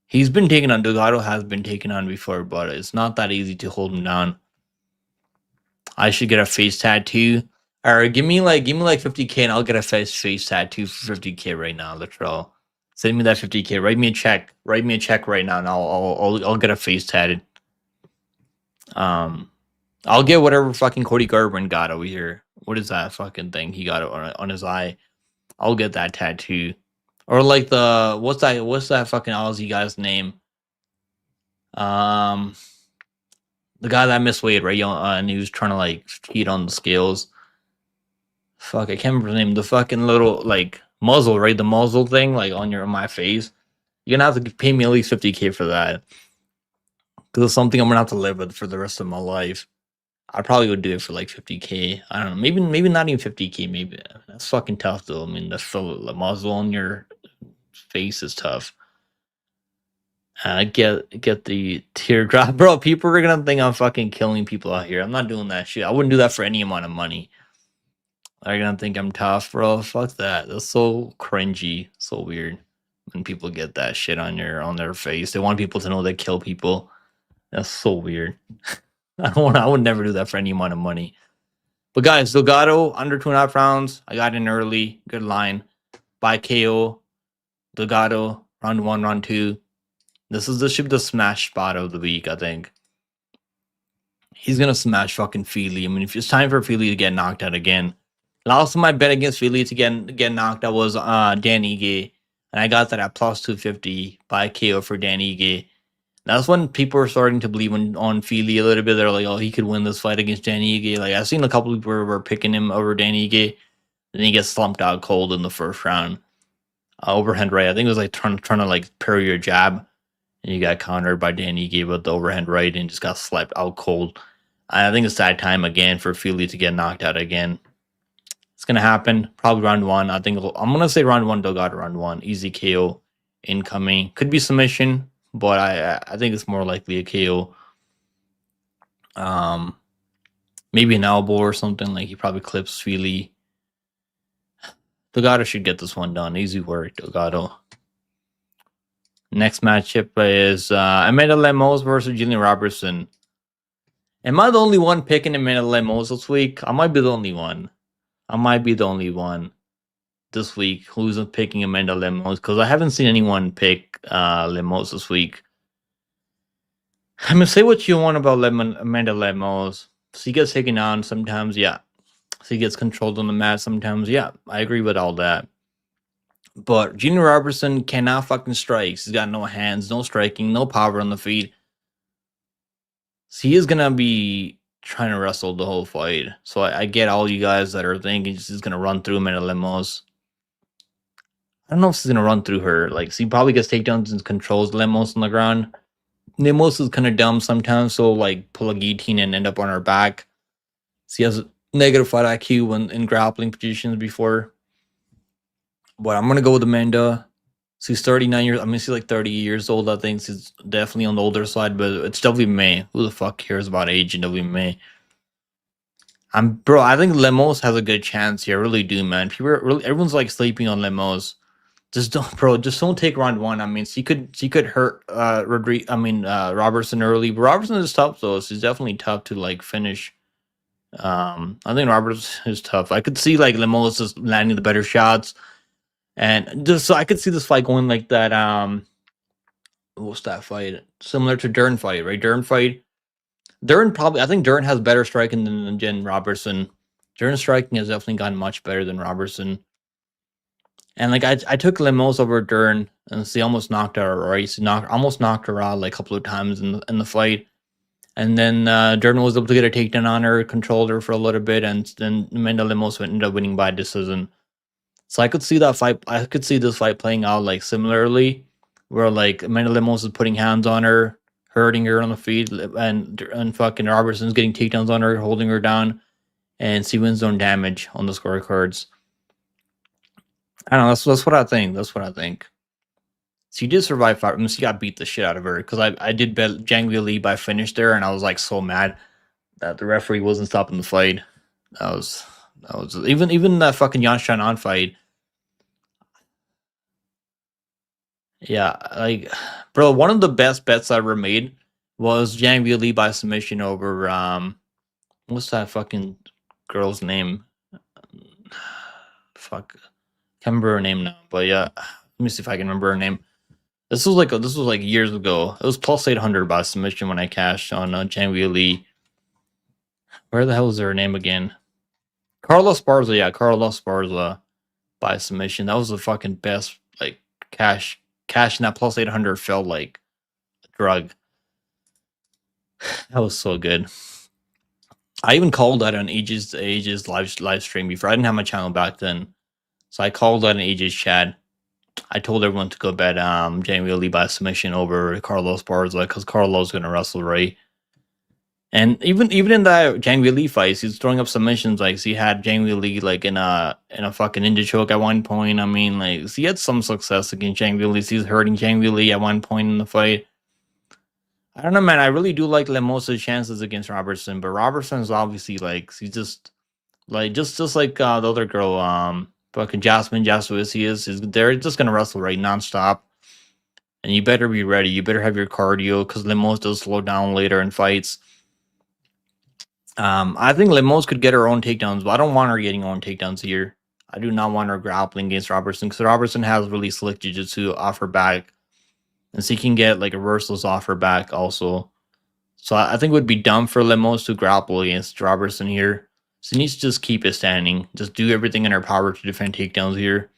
He's been taken on. Delgado has been taken on before, but it's not that easy to hold him down. I should get a face tattoo. Alright, give me like 50K and I'll get a face tattoo for 50K right now, literal. Send me that 50K. Write me a check. Write me a check right now and I'll get a face tatted. I'll get whatever fucking Cody Garbrandt got over here. What is that fucking thing he got on his eye? I'll get that tattoo. Or like the what's that fucking Aussie guy's name? The guy that missed weight, right? And he was trying to like cheat on the scales. Fuck, I can't remember his name. The fucking little like muzzle, right? The muzzle thing, like on my face. You're gonna have to pay me at least 50K for that. Because it's something I'm gonna have to live with for the rest of my life. I probably would do it for like 50K. I don't know. Maybe not even 50K. Maybe that's fucking tough though. I mean, the muzzle on your face is tough. Get the teardrop, bro. People are gonna think I'm fucking killing people out here. I'm not doing that shit. I wouldn't do that for any amount of money. They're gonna think I'm tough, bro. Fuck that. That's so cringy, so weird. When people get that shit on their face, they want people to know they kill people. That's so weird. I would never do that for any amount of money. But guys, Delgado under 2.5 rounds. I got in early. Good line. By KO. Delgado, round 1, round 2. This should be the smash spot of the week, I think. He's gonna smash fucking Feely. I mean, if it's time for Feely to get knocked out again. Last time I bet against Feely to get knocked out was Dan Ige. And I got that at +250 by KO for Dan Ige. That's when people were starting to believe on Feely a little bit. They're like, oh, he could win this fight against Dan Ige. Like, I've seen a couple people were picking him over Dan Ige. And he gets slumped out cold in the first round. Overhand right. I think it was like trying to like parry your jab. And you got countered by Dan Ige with the overhand right and just got slapped out cold. I think it's that time again for Feely to get knocked out again. It's going to happen. Probably round 1. I'm going to say round 1, Delgado round 1. Easy KO incoming. Could be submission, but I think it's more likely a KO. Maybe an elbow or something. Like he probably clips Feely. Delgado should get this one done. Easy work, Delgado. Next matchup is Amanda Lemos versus Jillian Robertson. Am I the only one picking Amanda Lemos this week? I might be the only one. This week who's picking Amanda Lemos because I haven't seen anyone pick Lemos this week. I mean, say what you want about Amanda Lemos. She gets taken on sometimes, yeah. She gets controlled on the mat sometimes, yeah. I agree with all that. But Jillian Robertson cannot fucking strike. She's got no hands, no striking, no power on the feet. She is gonna be trying to wrestle the whole fight. So I get all you guys that are thinking she's gonna run through Amanda Lemos. I don't know if she's gonna run through her. Like she probably gets takedowns and controls Lemos on the ground. Lemos is kind of dumb sometimes, so like pull a guillotine and end up on her back. She has negative fight IQ when in grappling positions before. But I'm gonna go with Amanda. She's 39 years. I mean, she's like 30 years old. I think she's definitely on the older side, but it's WMA. Who the fuck cares about age in WMA? I think Lemos has a good chance here. I really do, man. Everyone's like sleeping on Lemos. Just don't take round 1. I mean, she could hurt Robertson early. But Robertson is tough though. She's definitely tough to like finish. I think Robertson is tough. I could see like Lemos just landing the better shots. And just so I could see this fight going like that. What's that fight? Similar to Dern fight, right? I think Dern has better striking than Jen Robertson. Durden's striking has definitely gotten much better than Robertson. And like I took Lemos over Durden, and he almost knocked her, or he almost knocked her out like a couple of times in the fight. And then Durden was able to get a takedown on her, controlled her for a little bit, and then Amanda Lemos ended up winning by decision. So I could see that fight. I could see this fight playing out like similarly, where like Amanda Lemos is putting hands on her, hurting her on the feet, and fucking Robertson's getting takedowns on her, holding her down, and she wins zone damage on the scorecards. I don't know. That's what I think. That's what I think. She did survive 5 minutes. She got beat the shit out of her because I did bet Zhang Weili by finish there, and I was like so mad that the referee wasn't stopping the fight. That was even that fucking Yan Shannon fight. Yeah, like bro, one of the best bets I ever made was Zhang Weili by submission over what's that fucking girl's name? Fuck, can't remember her name now. But yeah, let me see if I can remember her name. This was like years ago. It was plus 800 by submission when I cashed on Zhang Weili. Where the hell is her name again? Carlos Barza, yeah, Carlos Barza by submission. That was the fucking best like cash in that plus 800 felt like a drug. That was so good. I even called that on Aegis live stream before. I didn't have my channel back then. So I called that in Aegis chat. I told everyone to go bet Zhang Weili by submission over Carlos Barza because Carlos is gonna wrestle Ray. And even in that Zhang Weili fight, he's throwing up submissions. Like he had Zhang Weili like in a fucking ninja choke at one point. I mean, like he had some success against Zhang Weili. He's hurting Zhang Weili at one point in the fight. I don't know, man. I really do like Lemosa's chances against Robertson, but Robertson's obviously like he's just like like the other girl, fucking Jasmine Jaswisi is they're just gonna wrestle right nonstop. And you better be ready. You better have your cardio because Lemos does slow down later in fights. I think Lemos could get her own takedowns, but I don't want her getting her own takedowns here. I do not want her grappling against Robertson because Robertson has really slick jiu-jitsu off her back. And she can get like reversals off her back also. So I think it would be dumb for Lemos to grapple against Robertson here. She needs to just keep it standing. Just do everything in her power to defend takedowns here.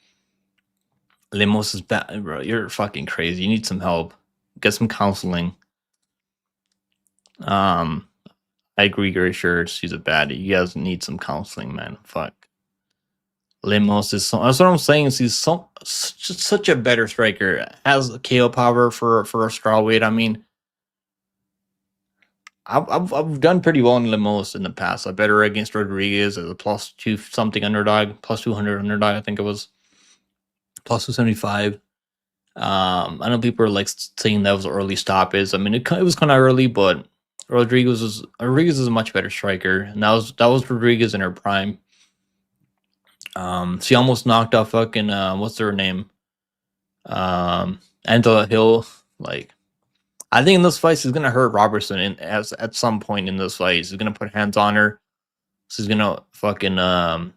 Lemos is bad, bro. You're fucking crazy. You need some help. Get some counseling. I agree, very sure she's a baddie. You guys need some counseling, man. Fuck. Lemos is so. That's what I'm saying. He's such a better striker. Has KO power for a strawweight. I mean, I've done pretty well in Lemos in the past. I bet her against Rodriguez as a plus 2 something underdog, plus 200 underdog. I think it was plus 275. I know people are like saying that was early stoppage. I mean, it was kind of early, but Rodriguez is a much better striker, and that was Rodriguez in her prime. She almost knocked off fucking what's her name? Angela Hill. Like, I think in this fight she's gonna hurt Robertson at some point in this fight. She's gonna put hands on her. She's gonna fucking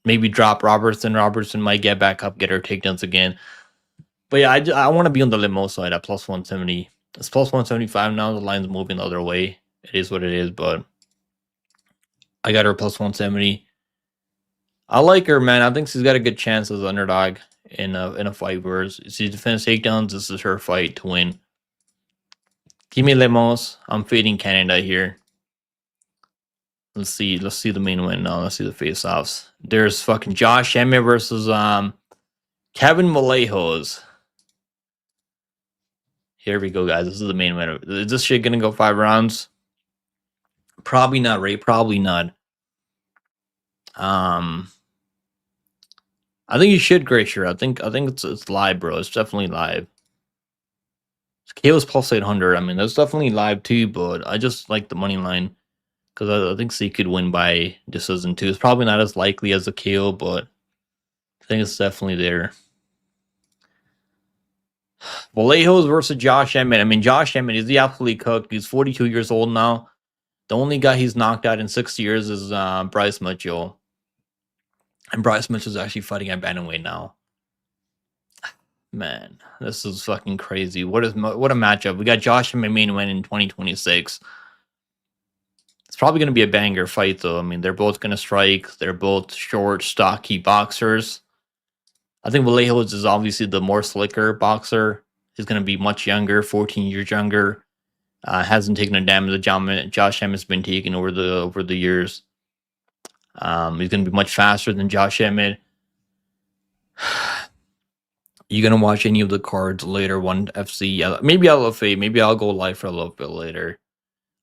maybe drop Robertson. Robertson might get back up, get her takedowns again. But yeah, I want to be on the Lemo side at plus 170. It's plus 175 now. The line's moving the other way. It is what it is, but I got her plus 170. I like her, man. I think she's got a good chance as an underdog in a fight where she defends takedowns. This is her fight to win. Give me Lemos. I'm fading Canada here. Let's see the main win now. Let's see the face-offs. There's fucking Josh Emmett versus Kevin Vallejo's. Here we go, guys. This is the main winner. Is this shit gonna go 5 rounds? Probably not, Ray. Probably not. I think you should, Gracier. I think it's live, bro. It's definitely live. KO's plus 800. I mean, that's definitely live too, but I just like the money line because I think she could win by decision too. It's probably not as likely as a KO, but I think it's definitely there. Vallejo's versus Josh Emmett. I mean, Josh Emmett is absolutely cooked. He's 42 years old now. The only guy he's knocked out in 6 years is Bryce Mitchell. And Bryce Mitchell's actually fighting at bantamweight now. Man, this is fucking crazy. What a matchup. We got Josh Emmett main win in 2026. It's probably going to be a banger fight, though. I mean, they're both going to strike. They're both short, stocky boxers. I think Vallejos is obviously the more slicker boxer. He's going to be much younger, 14 years younger. Hasn't taken a damage that Josh Emmett's been taking over the years. He's going to be much faster than Josh Emmett. You're going to watch any of the cards later, one FC, maybe LFA, maybe I'll go live for a little bit later.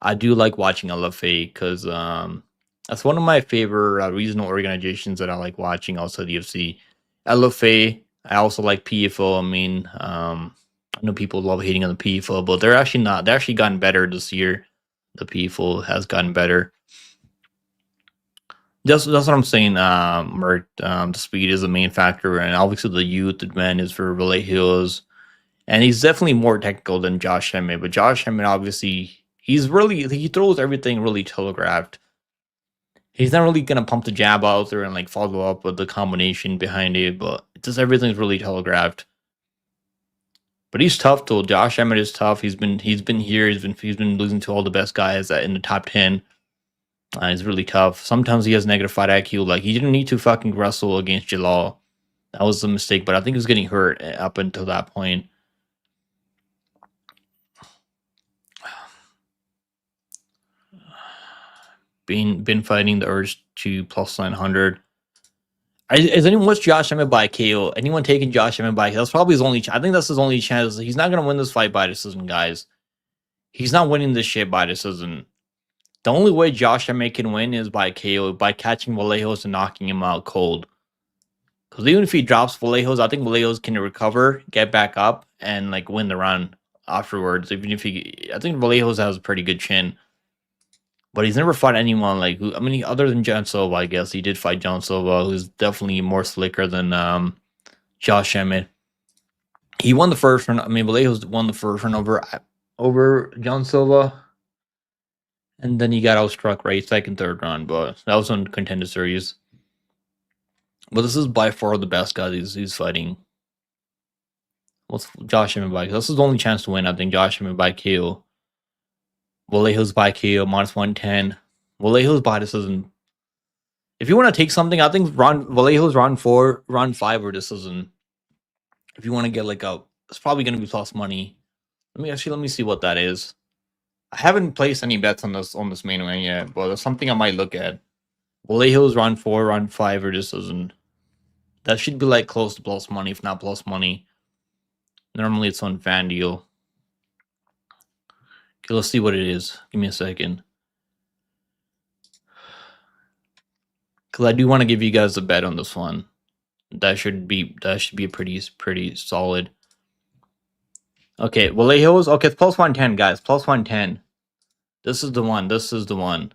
I do like watching LFA because that's one of my favorite regional organizations that I like watching outside the UFC. LFA, I also like PFO. I mean, I know people love hating on the PFO, but they're actually not. They're actually gotten better this year. The PFO has gotten better. That's what I'm saying, Mert. The speed is the main factor, and obviously the youth advantage for Vallejos. And he's definitely more technical than Josh Emmett, but Josh Emmett, obviously, he throws everything really telegraphed. He's not really going to pump the jab out there and like follow up with the combination behind it, but just everything's really telegraphed. But he's tough though. Josh Emmett is tough. He's been here. He's been losing to all the best guys in the top 10. He's really tough. Sometimes he has negative fight IQ. Like, he didn't need to fucking wrestle against Jalal. That was a mistake, but I think he was getting hurt up until that point. Been fighting the urge to plus 900. Is anyone watched Josh Emmett by KO? Anyone taking Josh Emmett by KO? That's probably his only. I think that's his only chance. He's not gonna win this fight by decision, guys. He's not winning this shit by decision. The only way Josh Emmett can win is by KO, by catching Vallejos and knocking him out cold. Because even if he drops Vallejos, I think Vallejos can recover, get back up, and like win the round afterwards. Even if I think Vallejos has a pretty good chin. But he's never fought anyone like who. I mean, other than John Silva, I guess he did fight John Silva, who's definitely more slicker than Josh Emmett. He won the first round. I mean, Vallejos won the first round over John Silva, and then he got outstruck right second, third round. But that was on Contender Series. But this is by far the best guy he's fighting. What's Josh Emmett by? This is the only chance to win. I think Josh Emmett by KO. Vallejos by KO, minus 110. Vallejos by decision. If you want to take something, I think Vallejos round 4, round 5 or decision. If you want to get like it's probably going to be plus money. Let me see what that is. I haven't placed any bets on this main event yet, but it's something I might look at. Vallejos round 4, round 5 or decision. That should be like close to plus money, if not plus money. Normally it's on FanDuel. Okay, let's see what it is. Give me a second. Because I do want to give you guys a bet on this one. That should be a pretty solid. Okay, Vallejos. Okay, it's plus 110, guys. Plus 110. This is the one.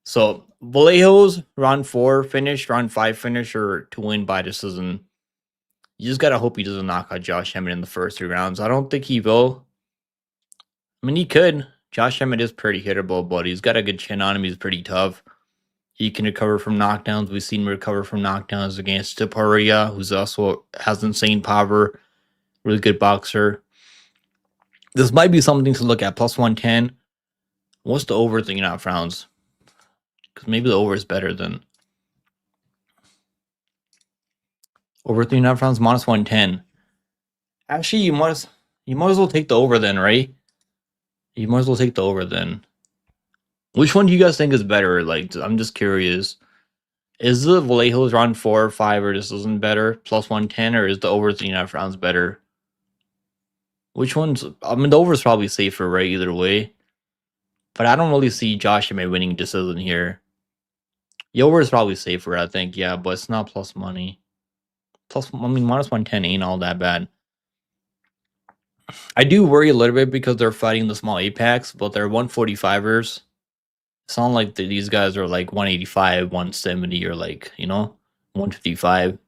So Vallejos round 4 finish, round 5 finish, or to win by decision. You just gotta hope he doesn't knock out Josh Emmett in the first 3 rounds. I don't think he will. I mean, he could. Josh Emmett is pretty hittable, but he's got a good chin on him. He's pretty tough. He can recover from knockdowns. We've seen him recover from knockdowns against Taparia, who's also has insane power. Really good boxer. This might be something to look at. Plus 110. What's the over 3.5 rounds? Because maybe the over is better than over 3.5 rounds. Minus 110. Actually, you might as well take the over then, right? You might as well take the over then. Which one do you guys think is better? Like, I'm just curious. Is the Vallejos round 4 or 5 or this isn't better? Plus 110, or is the over 3.5 rounds better? Which one's... I mean, the over is probably safer, right? Either way. But I don't really see Josh Emmett winning decision here. The over is probably safer, I think. Yeah, but it's not plus money. Minus 110 ain't all that bad. I do worry a little bit because they're fighting the small Apex, but they're 145ers. It's not like these guys are like 185, 170, or like, 155.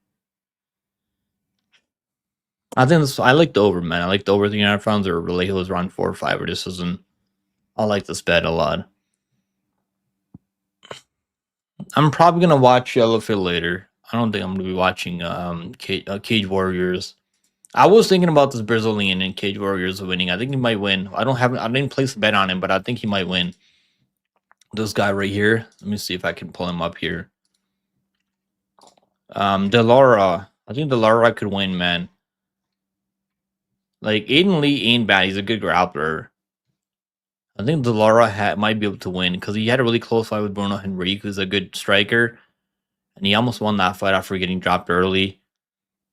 I like the over, man. I like the over 3.5 rounds or Vallejos round 4 or 5 or decision. I like this bet a lot. I'm probably gonna watch LFA later. I don't think I'm gonna be watching Cage Warriors. I was thinking about this Brazilian and Cage Warriors winning. I think he might win. I didn't place a bet on him, but I think he might win. This guy right here. Let me see if I can pull him up here. Delara. I think Delara could win, man. Like, Aiden Lee ain't bad. He's a good grappler. I think Delara might be able to win because he had a really close fight with Bruno Henrique, who's a good striker. And he almost won that fight after getting dropped early.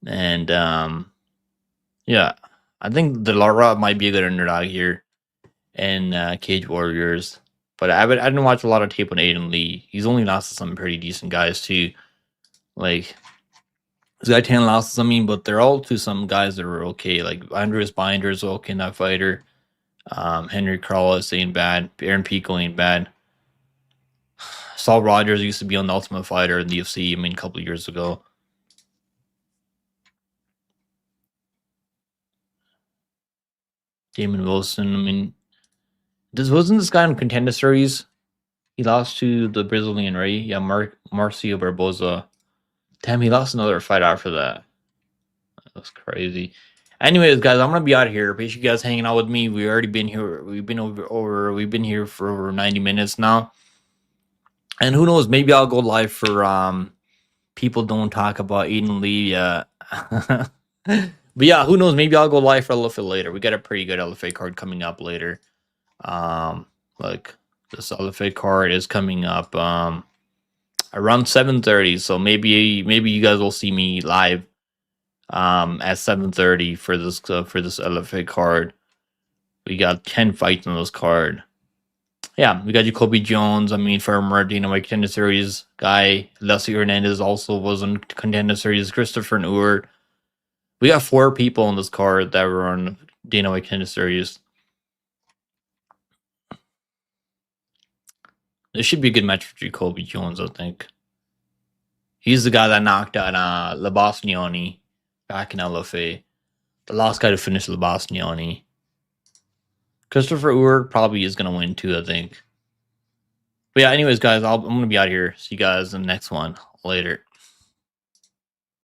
And, yeah. I think Delara might be a good underdog here in Cage Warriors. But I didn't watch a lot of tape on Aiden Lee. He's only lost to some pretty decent guys, too. Like, he's got 10 losses, I mean, but they're all to some guys that are okay. Like, Andreas Binder's okay in that fighter. Henry Carlos ain't bad. Aaron Pico ain't bad. Saul Rogers used to be on the Ultimate Fighter in the UFC, I mean, a couple of years ago. Damon Wilson, I mean, wasn't this guy in Contender Series? He lost to the Brazilian, right? Yeah, Marcio Barboza. Damn, he lost another fight after that. That's crazy. Anyways, guys, I'm gonna be out of here. Appreciate you guys hanging out with me. We've been here. We've been here for over 90 minutes now. And who knows? Maybe I'll go live for people don't talk about Aiden Lee. But yeah, who knows? Maybe I'll go live for LFA later. We got a pretty good LFA card coming up later. Like this LFA card is coming up around 7:30. So maybe you guys will see me live at 7:30 for this LFA card. We got 10 fights on this card. Yeah, we got Jacoby Jones. I mean, former Dana White Contender Series guy. Leslie Hernandez also was on Contender Series. Christopher Noor. We got 4 people on this card that were on Dana White Contender Series. This should be a good match for Jacoby Jones, I think. He's the guy that knocked out Labasniani back in LFA. The last guy to finish Labasniani. Christopher Uhr probably is going to win too, I think. But yeah, anyways, guys, I'm going to be out here. See you guys in the next one. Later.